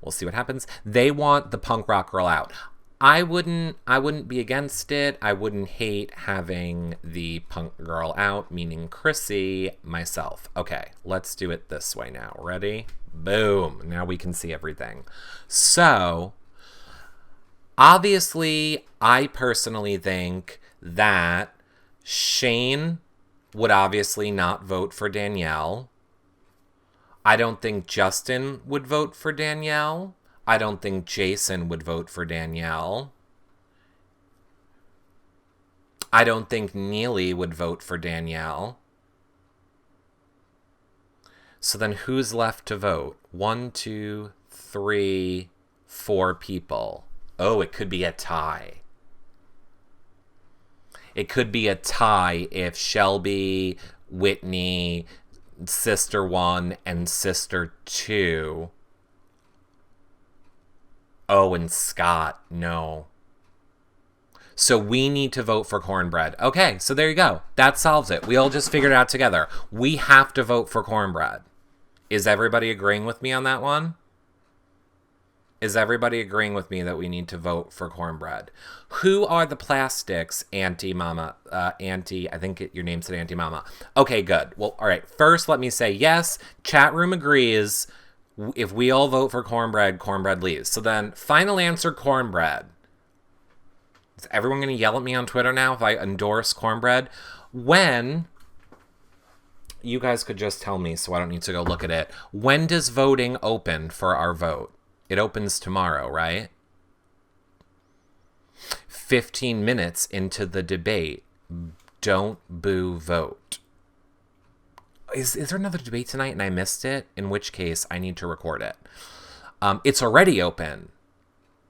A: We'll see what happens. They want the punk rock girl out. I wouldn't be against it. I wouldn't hate having the punk girl out, meaning Chrissy, myself. Okay, let's do it this way now. Ready? Boom. Now we can see everything. So, obviously, I personally think that Shane would obviously not vote for Danielle. I don't think Justin would vote for Danielle. I don't think Jason would vote for Danielle. I don't think Neely would vote for Danielle. So then who's left to vote? 1, 2, 3, 4 people. Oh, it could be a tie. It could be a tie if Shelby, Whitney, Sister 1, and Sister 2. Oh, and Scott. No. So we need to vote for Cornbread. Okay, so there you go. That solves it. We all just figured it out together. We have to vote for Cornbread. Is everybody agreeing with me on that one? Is everybody agreeing with me that we need to vote for Cornbread? Who are the plastics, Auntie Mama? Auntie, I think your name said Auntie Mama. Okay, good. Well, all right. First, let me say yes. Chat room agrees. If we all vote for Cornbread, Cornbread leaves. So then, final answer, Cornbread. Is everyone going to yell at me on Twitter now if I endorse Cornbread? When, you guys could just tell me so I don't need to go look at it. When does voting open for our vote? It opens tomorrow, right? 15 minutes into the debate. Don't boo vote. Is there another debate tonight and I missed it? In which case, I need to record it. It's already open.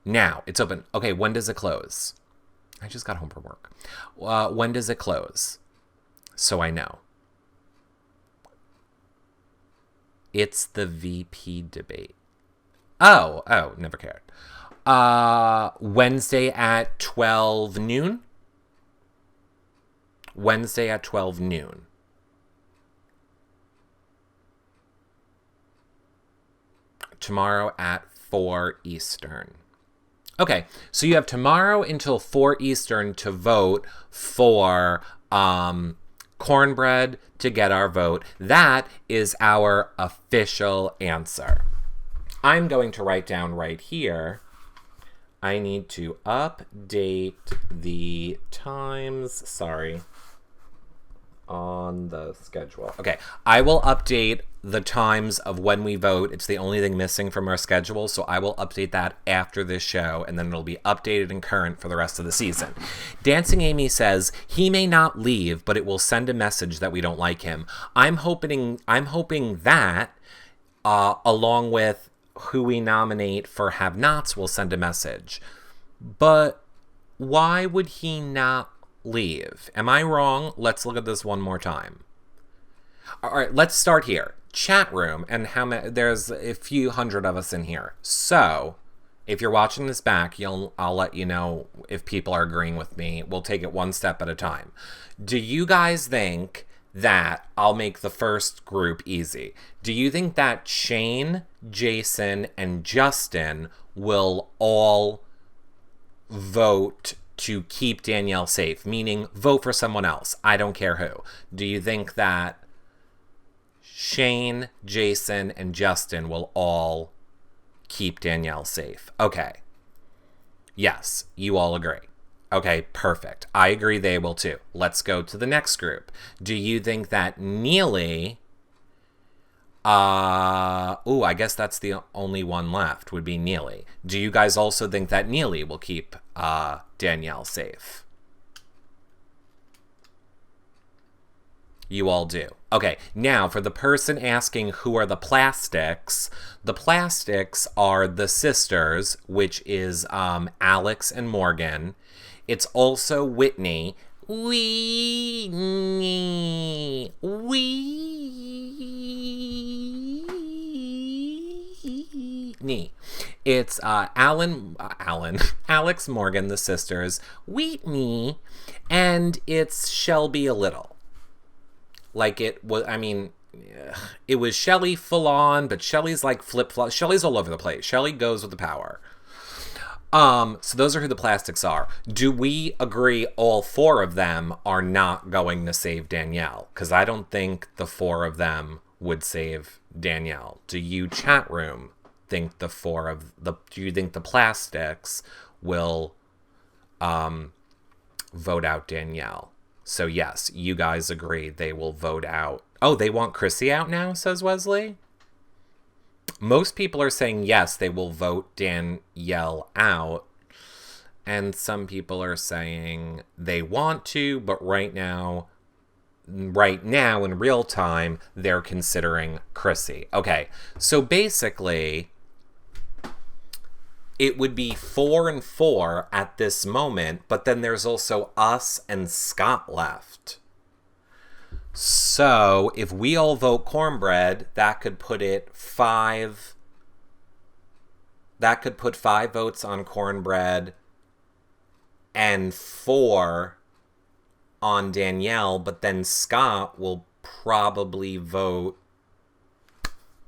A: Now, it's open. Okay, when does it close? I just got home from work. When does it close? So I know. It's the VP debate. Oh, never cared. Wednesday at 12 noon? Wednesday at 12 noon. Tomorrow at 4 Eastern. Okay, so you have tomorrow until 4 Eastern to vote for Cornbread to get our vote. That is our official answer. I'm going to write down right here. I need to update the times. Sorry. On the schedule. Okay, I will update the times of when we vote. It's the only thing missing from our schedule, so I will update that after this show, and then it'll be updated and current for the rest of the season. Dancing Amy says he may not leave, but it will send a message that we don't like him. I'm hoping that along with who we nominate for have-nots will send a message. But why would he not leave? Am I wrong? Let's look at this one more time. All right, let's start here. Chat room, and how many? There's a few hundred of us in here. So, if you're watching this back, I'll let you know if people are agreeing with me. We'll take it one step at a time. Do you guys think that I'll make the first group easy? Do you think that Shane, Jason, and Justin will all vote to keep Danielle safe, meaning vote for someone else? I don't care who. Do you think that Shane, Jason, and Justin will all keep Danielle safe? Okay. Yes, you all agree. Okay, perfect. I agree they will too. Let's go to the next group. Do you think that Neely... I guess that's the only one left, would be Neely. Do you guys also think that Neely will keep Danielle safe? You all do. Okay, now for the person asking who are the plastics are the sisters, which is Alex and Morgan. It's also Whitney. It's Alex Morgan, the sisters, Whitney, and it's Shelby a little. Like it was, it was Shelly full on, but Shelly's like flip-flop. Shelly's all over the place. Shelly goes with the power. So those are who the plastics are. Do we agree all 4 of them are not going to save Danielle? Because I don't think the 4 of them would save Danielle. Do you, chat room, think do you think the plastics will vote out Danielle? So yes, you guys agree they will vote out. Oh, they want Chrissy out now, says Wesley? Most people are saying yes, they will vote Danielle out. And some people are saying they want to, but right now in real time, they're considering Chrissy. Okay, so basically, it would be 4-4 at this moment, but then there's also us and Scott left. So if we all vote cornbread, that could put it 5. That could put 5 votes on cornbread and 4 on Danielle, but then Scott will probably vote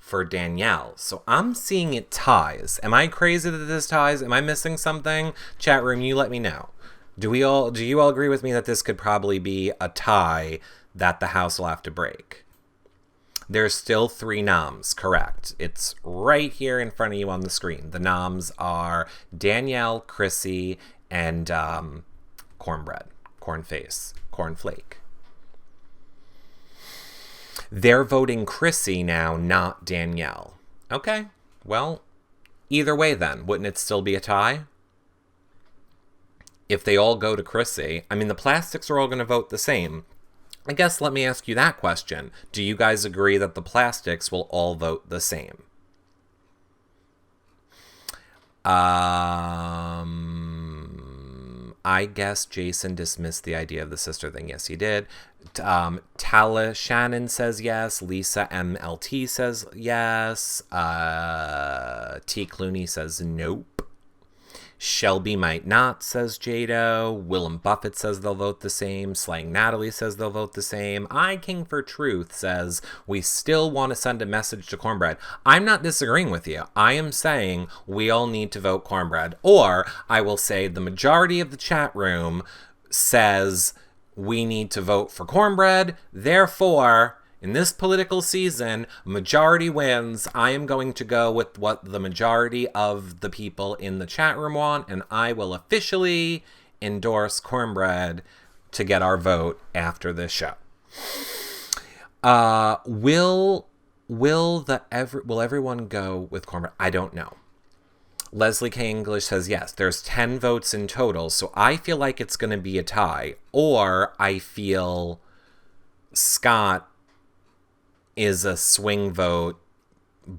A: for Danielle. So I'm seeing it ties. Am I crazy that this ties? Am I missing something? Chat room, you let me know. Do you all agree with me that this could probably be a tie that the house will have to break? There's still 3 noms, correct. It's right here in front of you on the screen. The noms are Danielle, Chrissy, and cornbread, cornface, cornflake. They're voting Chrissy now, not Danielle. Okay, well, either way then, wouldn't it still be a tie? If they all go to Chrissy, I mean, the plastics are all going to vote the same. I guess let me ask you that question. Do you guys agree that the plastics will all vote the same? I guess Jason dismissed the idea of the sister thing. Yes, he did. Tala Shannon says yes. Lisa MLT says yes. T. Clooney says nope. Shelby might not, says Jado. Willem Buffett says they'll vote the same. Slang Natalie says they'll vote the same. I King for Truth says we still want to send a message to cornbread. I'm not disagreeing with you. I am saying we all need to vote cornbread. Or I will say the majority of the chat room says we need to vote for cornbread. Therefore, in this political season, majority wins. I am going to go with what the majority of the people in the chat room want, and I will officially endorse cornbread to get our vote after this show. Will everyone go with cornbread? I don't know. Leslie K. English says yes. There's 10 votes in total, so I feel like it's going to be a tie. Or I feel Scott is a swing vote,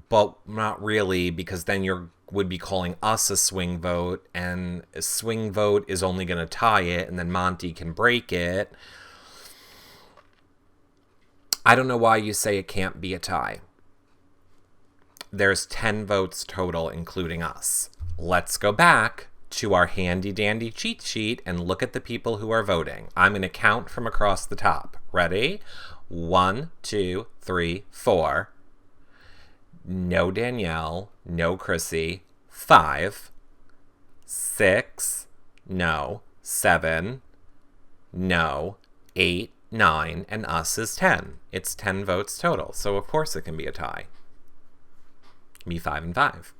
A: but not really, because then you would be calling us a swing vote, and a swing vote is only going to tie it, and then Monty can break it. I don't know why you say it can't be a tie. There's 10 votes total, including us. Let's go back to our handy-dandy cheat sheet and look at the people who are voting. I'm going to count from across the top. Ready? 1, 2, 3, 4. No Danielle. No Chrissy. 5. 6. No. 7. No. 8, 9, and us is 10. It's 10 votes total, so of course it can be a tie. It can be 5 and 5.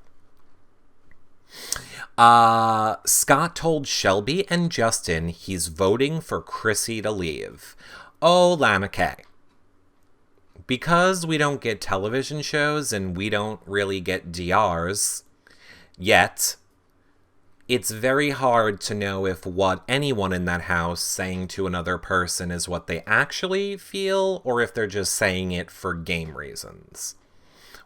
A: Scott told Shelby and Justin he's voting for Chrissy to leave. Oh, Lama K. Because we don't get television shows and we don't really get DRs yet, it's very hard to know if what anyone in that house saying to another person is what they actually feel, or if they're just saying it for game reasons.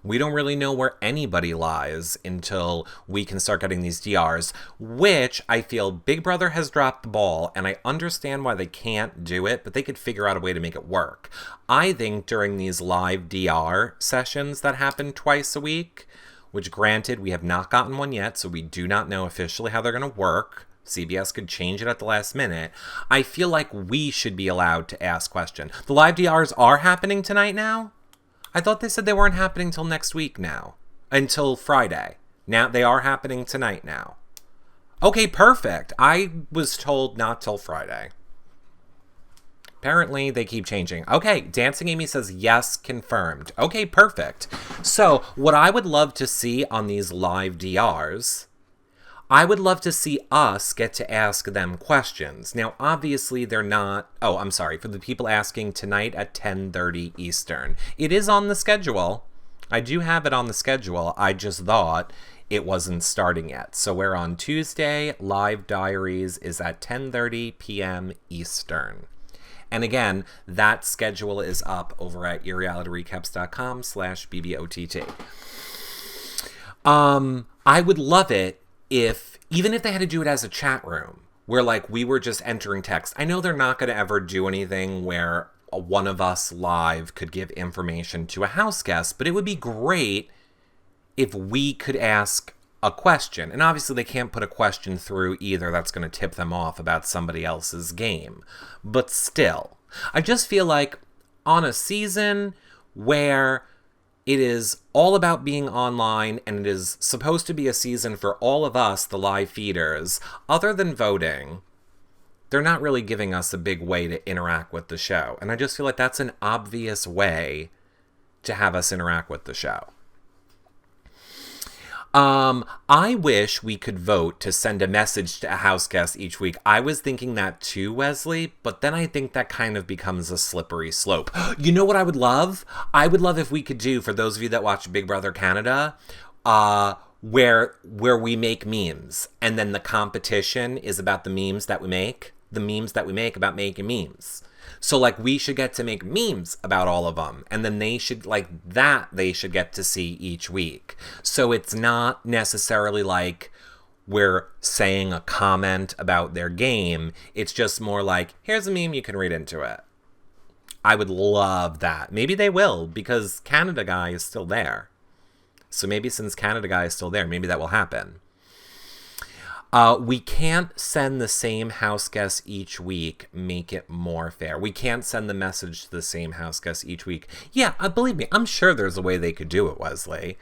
A: We don't really know where anybody lies until we can start getting these DRs, which I feel Big Brother has dropped the ball, and I understand why they can't do it, but they could figure out a way to make it work. I think during these live DR sessions that happen twice a week, which granted, we have not gotten one yet, so we do not know officially how they're going to work. CBS could change it at the last minute. I feel like we should be allowed to ask questions. The live DRs are happening tonight now? I thought they said they weren't happening till next week now. Until Friday. Now they are happening tonight now. Okay, perfect. I was told not till Friday. Apparently they keep changing. Okay, Dancing Amy says yes, confirmed. Okay, perfect. So what I would love to see on these live DRs, I would love to see us get to ask them questions. Now, obviously, they're not... Oh, I'm sorry. For the people asking tonight at 10:30 Eastern. It is on the schedule. I do have it on the schedule. I just thought it wasn't starting yet. So we're on Tuesday. Live Diaries is at 10:30 p.m. Eastern. And again, that schedule is up over at yourrealityrecaps.com/BBOTT. I would love it if, even if they had to do it as a chat room, where like we were just entering text. I know they're not going to ever do anything where one of us live could give information to a house guest, but it would be great if we could ask a question. And obviously they can't put a question through either. That's going to tip them off about somebody else's game. But still, I just feel like on a season where it is all about being online and it is supposed to be a season for all of us, the live feeders, other than voting, they're not really giving us a big way to interact with the show. And I just feel like that's an obvious way to have us interact with the show. I wish we could vote to send a message to a house guest each week. I was thinking that too, Wesley, but then I think that kind of becomes a slippery slope. You know what I would love? I would love if we could do, for those of you that watch Big Brother Canada, where we make memes, and then the competition is about the memes that we make about making memes. So, like, we should get to make memes about all of them. And then they should get to see each week. So it's not necessarily like we're saying a comment about their game. It's just more like, here's a meme, you can read into it. I would love that. Maybe they will, because Canada Guy is still there. So maybe since Canada Guy is still there, maybe that will happen. We can't send the same house guest each week, make it more fair. We can't send the message to the same house guest each week. Yeah, believe me, I'm sure there's a way they could do it, Wesley.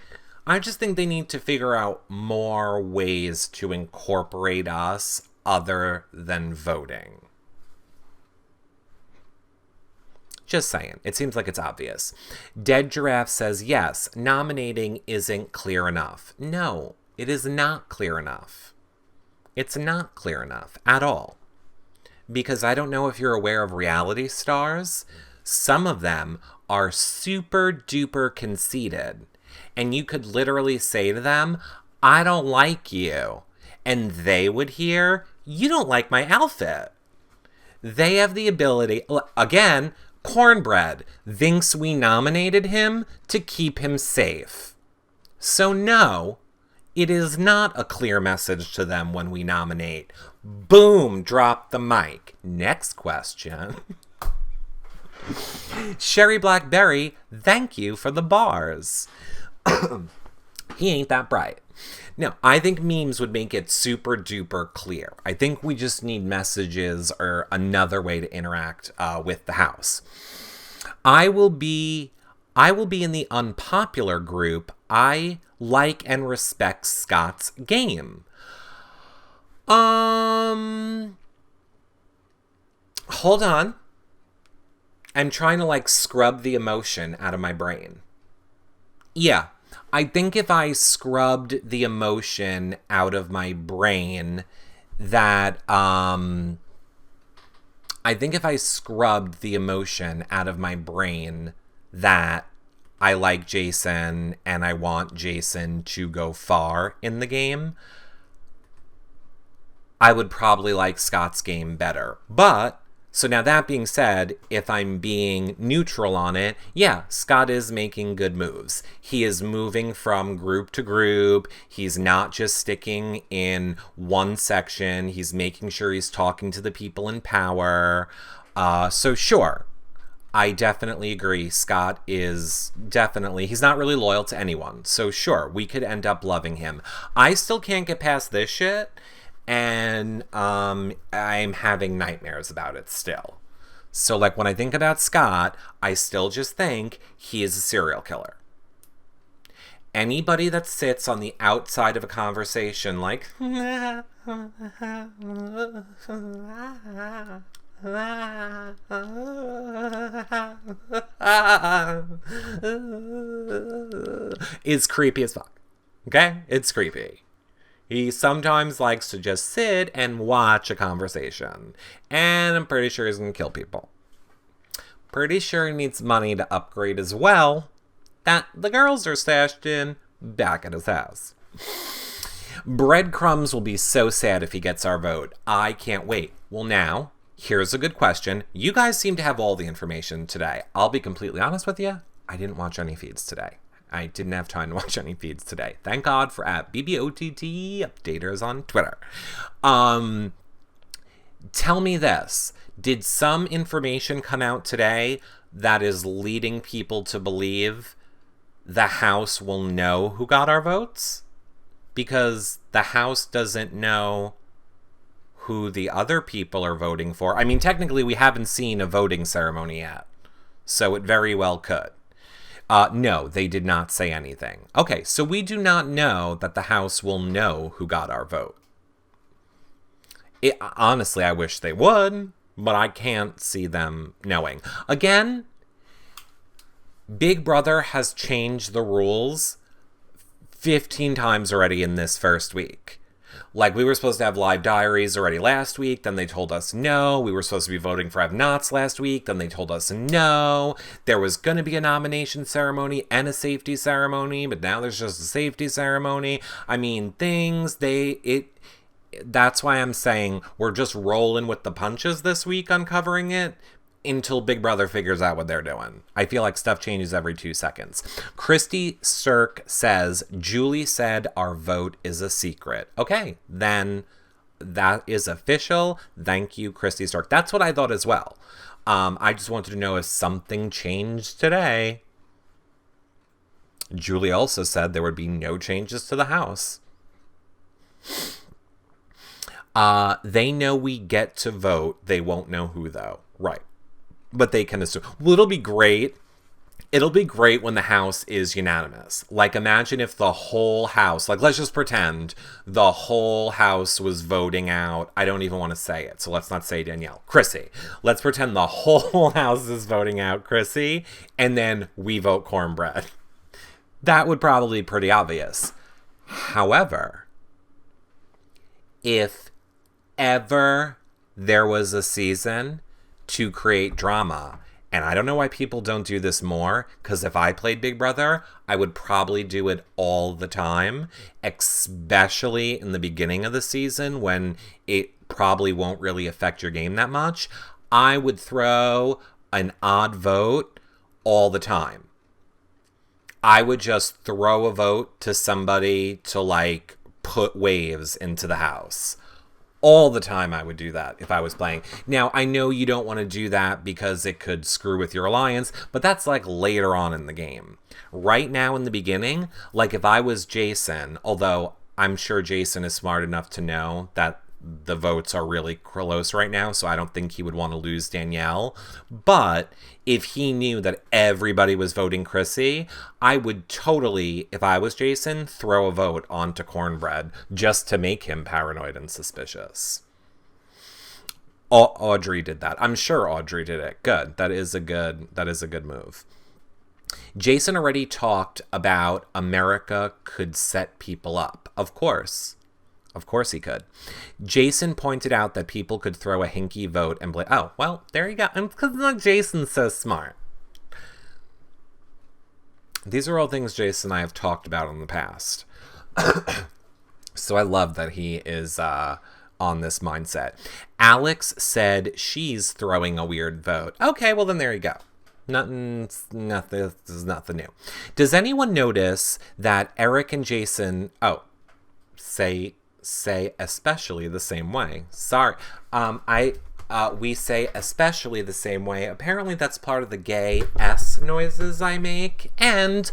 A: I just think they need to figure out more ways to incorporate us other than voting. Just saying. It seems like it's obvious. Dead Giraffe says, yes, nominating isn't clear enough. No, it is not clear enough. It's not clear enough at all. Because I don't know if you're aware of reality stars. Some of them are super duper conceited. And you could literally say to them, I don't like you. And they would hear, you don't like my outfit. They have the ability, again, Cornbread thinks we nominated him to keep him safe. So no, it is not a clear message to them when we nominate. Boom, drop the mic. Next question. Sherry Blackberry, thank you for the bars. He ain't that bright. No, I think memes would make it super duper clear. I think we just need messages or another way to interact with the house. I will be in the unpopular group. I like and respect Scott's game. Hold on. I'm trying to scrub the emotion out of my brain. Yeah, I think if I scrubbed the emotion out of my brain that I like Jason and I want Jason to go far in the game, I would probably like Scott's game better. But, so now that being said, if I'm being neutral on it, yeah, Scott is making good moves. He is moving from group to group. He's not just sticking in one section. He's making sure he's talking to the people in power. So sure. I definitely agree. Scott is definitely, he's not really loyal to anyone. So sure, we could end up loving him. I still can't get past this shit, and I'm having nightmares about it still. So when I think about Scott, I still just think he is a serial killer. Anybody that sits on the outside of a conversation is creepy as fuck. Okay? It's creepy. He sometimes likes to just sit and watch a conversation. And I'm pretty sure he's gonna kill people. Pretty sure he needs money to upgrade as well. that the girls are stashed in back at his house. Breadcrumbs will be so sad if he gets our vote. I can't wait. Well, now, here's a good question. You guys seem to have all the information today. I'll be completely honest with you. I didn't watch any feeds today. I didn't have time to watch any feeds today. Thank God for @BBOTT updaters on Twitter. Tell me this. Did some information come out today that is leading people to believe the House will know who got our votes? Because the House doesn't know who the other people are voting for. I mean, technically, we haven't seen a voting ceremony yet, so it very well could. No, they did not say anything. Okay, so we do not know that the House will know who got our vote. Honestly, I wish they would, but I can't see them knowing. Again, Big Brother has changed the rules 15 times already in this first week. Like, we were supposed to have live diaries already last week, then they told us no. We were supposed to be voting for have-nots last week, then they told us no. There was going to be a nomination ceremony and a safety ceremony, but now there's just a safety ceremony. I mean, that's why I'm saying we're just rolling with the punches this week on covering it until Big Brother figures out what they're doing. I feel like stuff changes every 2 seconds. Christy Sirk says, Julie said our vote is a secret. Okay, then that is official. Thank you, Christy Sirk. That's what I thought as well. I just wanted to know if something changed today. Julie also said there would be no changes to the House. They know we get to vote. They won't know who, though. Right. But they can assume. Well, it'll be great. It'll be great when the House is unanimous. Like, imagine if the whole House, like, let's just pretend the whole House was voting out. I don't even want to say it, so let's not say Danielle. Chrissy. Let's pretend the whole House is voting out Chrissy, and then we vote cornbread. That would probably be pretty obvious. However, if ever there was a season to create drama, and I don't know why people don't do this more, because if I played Big Brother, I would probably do it all the time, especially in the beginning of the season when it probably won't really affect your game that much. I would throw an odd vote all the time. I would just throw a vote to somebody to, like, put waves into the House. All the time I would do that if I was playing. Now, I know you don't want to do that because it could screw with your alliance, but that's like later on in the game. Right now in the beginning, like if I was Jason, although I'm sure Jason is smart enough to know that the votes are really close right now, so I don't think he would want to lose Danielle. But if he knew that everybody was voting Chrissy, I would totally, if I was Jason, throw a vote onto Cornbread just to make him paranoid and suspicious. Audrey did that. I'm sure Audrey did it. Good. That is a good move. Jason already talked about America could set people up. Of course. Of course he could. Jason pointed out that people could throw a Hinky vote and blame. Oh, well, there you go. Because Jason's so smart. These are all things Jason and I have talked about in the past. So I love that he is on this mindset. Alex said she's throwing a weird vote. Okay, well then there you go. Nothing. This is nothing new. Does anyone notice that Eric and Jason say especially the same way? Sorry. We say especially the same way. Apparently that's part of the gay S noises I make. And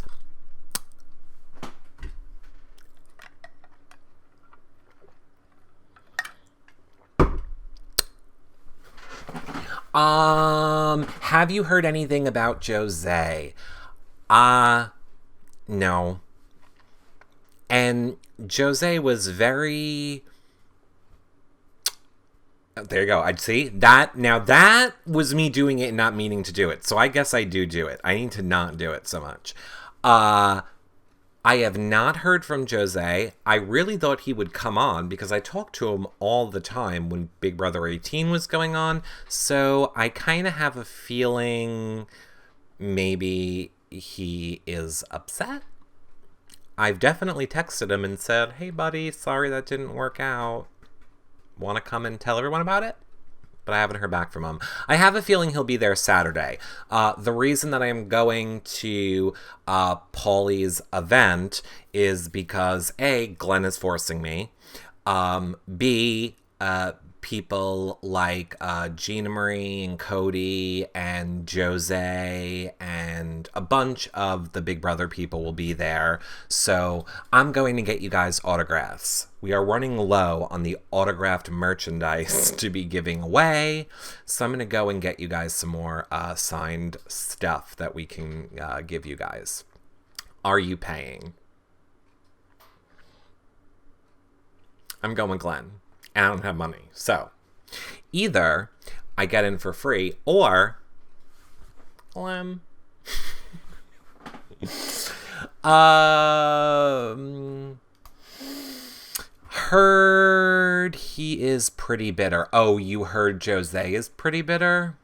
A: have you heard anything about Jose? No. And Jose was very... There you go. I'd see that. Now that was me doing it and not meaning to do it. So I guess I do it. I need to not do it so much. I have not heard from Jose. I really thought he would come on because I talked to him all the time when Big Brother 18 was going on. So I kind of have a feeling maybe he is upset. I've definitely texted him and said, hey, buddy, sorry that didn't work out. Want to come and tell everyone about it? But I haven't heard back from him. I have a feeling he'll be there Saturday. The reason that I am going to Paulie's event is because, A, Glenn is forcing me. B, people like Gina Marie and Cody and Jose and a bunch of the Big Brother people will be there. So I'm going to get you guys autographs. We are running low on the autographed merchandise to be giving away. So I'm going to go and get you guys some more signed stuff that we can give you guys. Are you paying? I'm going Glenn. I don't have money. So either I get in for free or heard he is pretty bitter. Oh, you heard Jose is pretty bitter?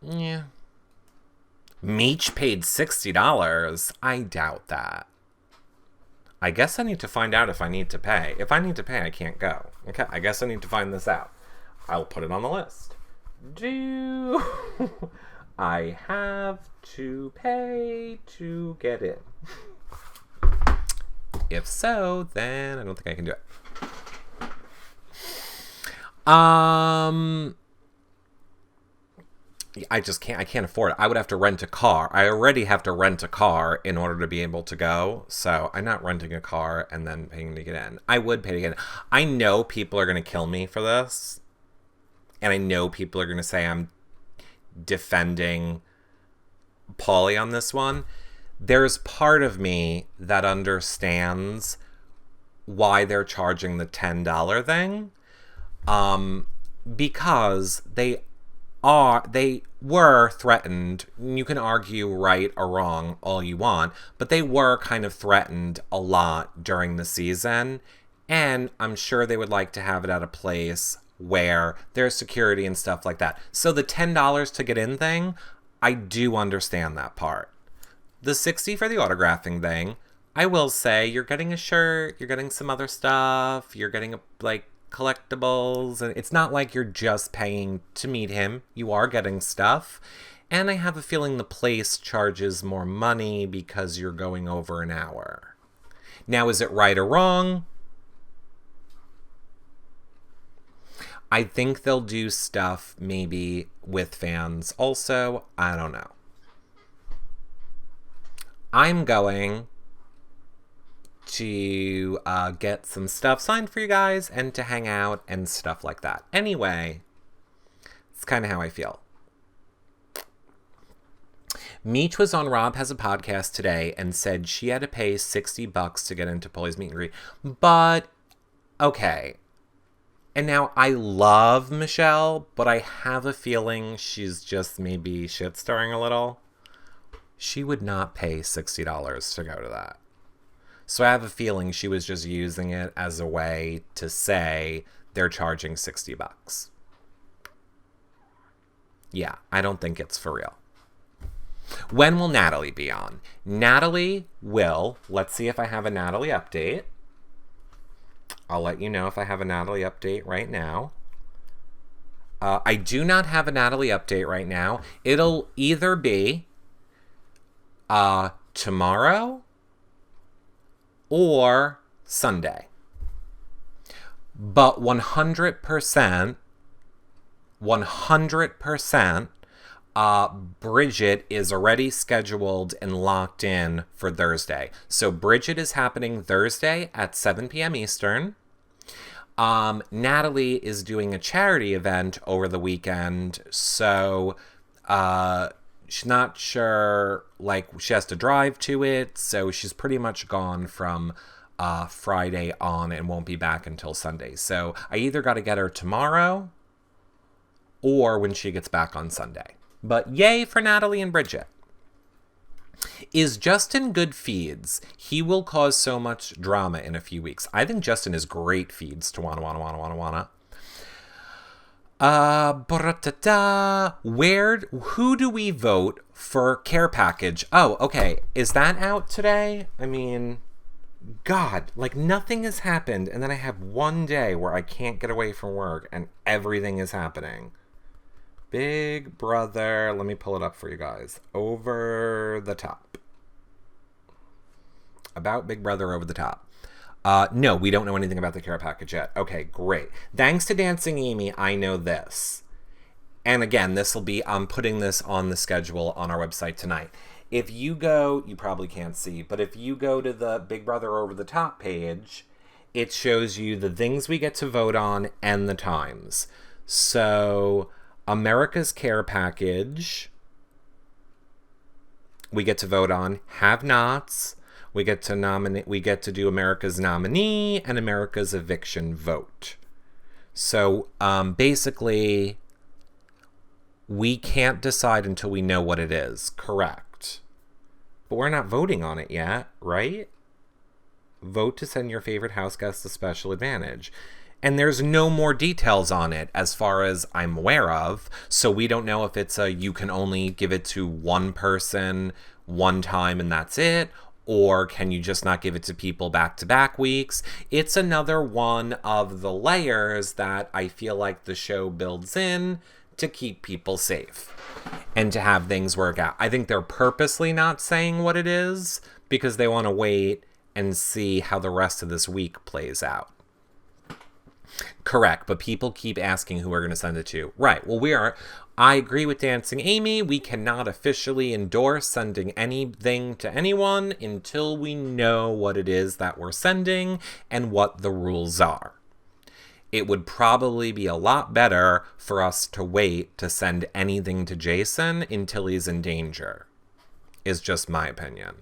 A: Yeah. Meech paid $60. I doubt that. I guess I need to find out if I need to pay. If I need to pay, I can't go. Okay, I guess I need to find this out. I'll put it on the list. Do I have to pay to get in? If so, then I don't think I can do it. I just can't. I can't afford it. I would have to rent a car. I already have to rent a car in order to be able to go. So I'm not renting a car and then paying to get in. I would pay to get in. I know people are going to kill me for this. And I know people are going to say I'm defending Paulie on this one. There's part of me that understands why they're charging the $10 thing. Because they were threatened. You can argue right or wrong all you want, but they were kind of threatened a lot during the season, and I'm sure they would like to have it at a place where there's security and stuff like that. So the $10 to get in thing, I do understand that part. The $60 for the autographing thing, I will say you're getting a shirt, you're getting some other stuff, you're getting collectibles, and it's not like you're just paying to meet him. You are getting stuff, and I have a feeling the place charges more money because you're going over an hour. Now, is it right or wrong? I think they'll do stuff maybe with fans also. I don't know. I'm going to get some stuff signed for you guys and to hang out and stuff like that. Anyway, it's kind of how I feel. Meech was on Rob Has a Podcast today and said she had to pay $60 to get into Paulie's meet and greet. But, okay. And now I love Michelle, but I have a feeling she's just maybe shit-starring a little. She would not pay $60 to go to that. So I have a feeling she was just using it as a way to say they're charging $60. Yeah, I don't think it's for real. When will Natalie be on? Natalie will. Let's see if I have a Natalie update. I'll let you know if I have a Natalie update right now. I do not have a Natalie update right now. It'll either be tomorrow or Sunday. But 100%, Bridget is already scheduled and locked in for Thursday. So Bridget is happening Thursday at 7 p.m. Eastern. Natalie is doing a charity event over the weekend. So she's not sure, she has to drive to it. So she's pretty much gone from Friday on and won't be back until Sunday. So I either got to get her tomorrow or when she gets back on Sunday. But yay for Natalie and Bridget. Is Justin good feeds? He will cause so much drama in a few weeks. I think Justin is great feeds to wanna. Who do we vote for care package? Oh, okay. Is that out today? I mean, God, like nothing has happened, and then I have one day where I can't get away from work and everything is happening. Big Brother, let me pull it up for you guys. Over the Top. About Big Brother Over the Top. No, we don't know anything about the care package yet. Okay, great. Thanks to Dancing Amy, I know this. And again, I'm putting this on the schedule on our website tonight. If you go, you probably can't see, but if you go to the Big Brother Over the Top page, it shows you the things we get to vote on and the times. So, America's Care Package, we get to vote on. Have-nots, we get to do America's nominee and America's eviction vote. So basically, we can't decide until we know what it is. Correct. But we're not voting on it yet, right? Vote to send your favorite house guest a special advantage. And there's no more details on it as far as I'm aware of. So we don't know if it's you can only give it to one person one time and that's it. Or can you just not give it to people back-to-back weeks? It's another one of the layers that I feel like the show builds in to keep people safe and to have things work out. I think they're purposely not saying what it is because they want to wait and see how the rest of this week plays out. Correct, but people keep asking who we're going to send it to. Right, well, I agree with Dancing Amy. We cannot officially endorse sending anything to anyone until we know what it is that we're sending and what the rules are. It would probably be a lot better for us to wait to send anything to Jason until he's in danger, is just my opinion.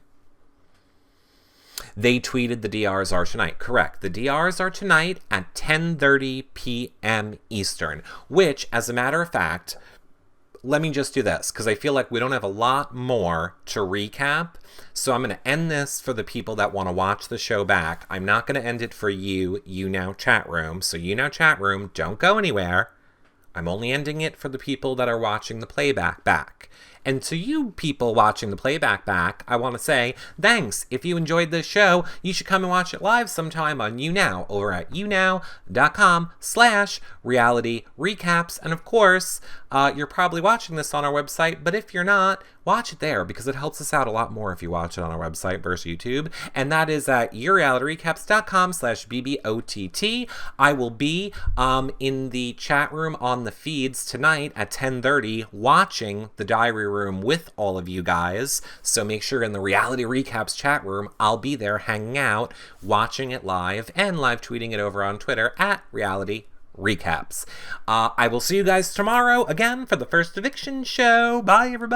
A: They tweeted the DRs are tonight. Correct. The DRs are tonight at 10:30 p.m. Eastern, which, as a matter of fact, let me just do this because I feel like we don't have a lot more to recap. So I'm going to end this for the people that want to watch the show back. I'm not going to end it for you now chat room. So you now chat room, don't go anywhere. I'm only ending it for the people that are watching the playback back. And to you people watching the playback back, I want to say, thanks. If you enjoyed this show, you should come and watch it live sometime on YouNow over at younow.com/reality recaps. And of course, you're probably watching this on our website, but if you're not, watch it there because it helps us out a lot more if you watch it on our website versus YouTube. And that is at yourrealityrecaps.com/BBOTT. I will be in the chat room on the feeds tonight at 10:30 watching the diary room with all of you guys. So make sure in the Reality Recaps chat room, I'll be there hanging out, watching it live and live tweeting it over on Twitter at Reality Recaps. I will see you guys tomorrow again for the first eviction show. Bye, everybody.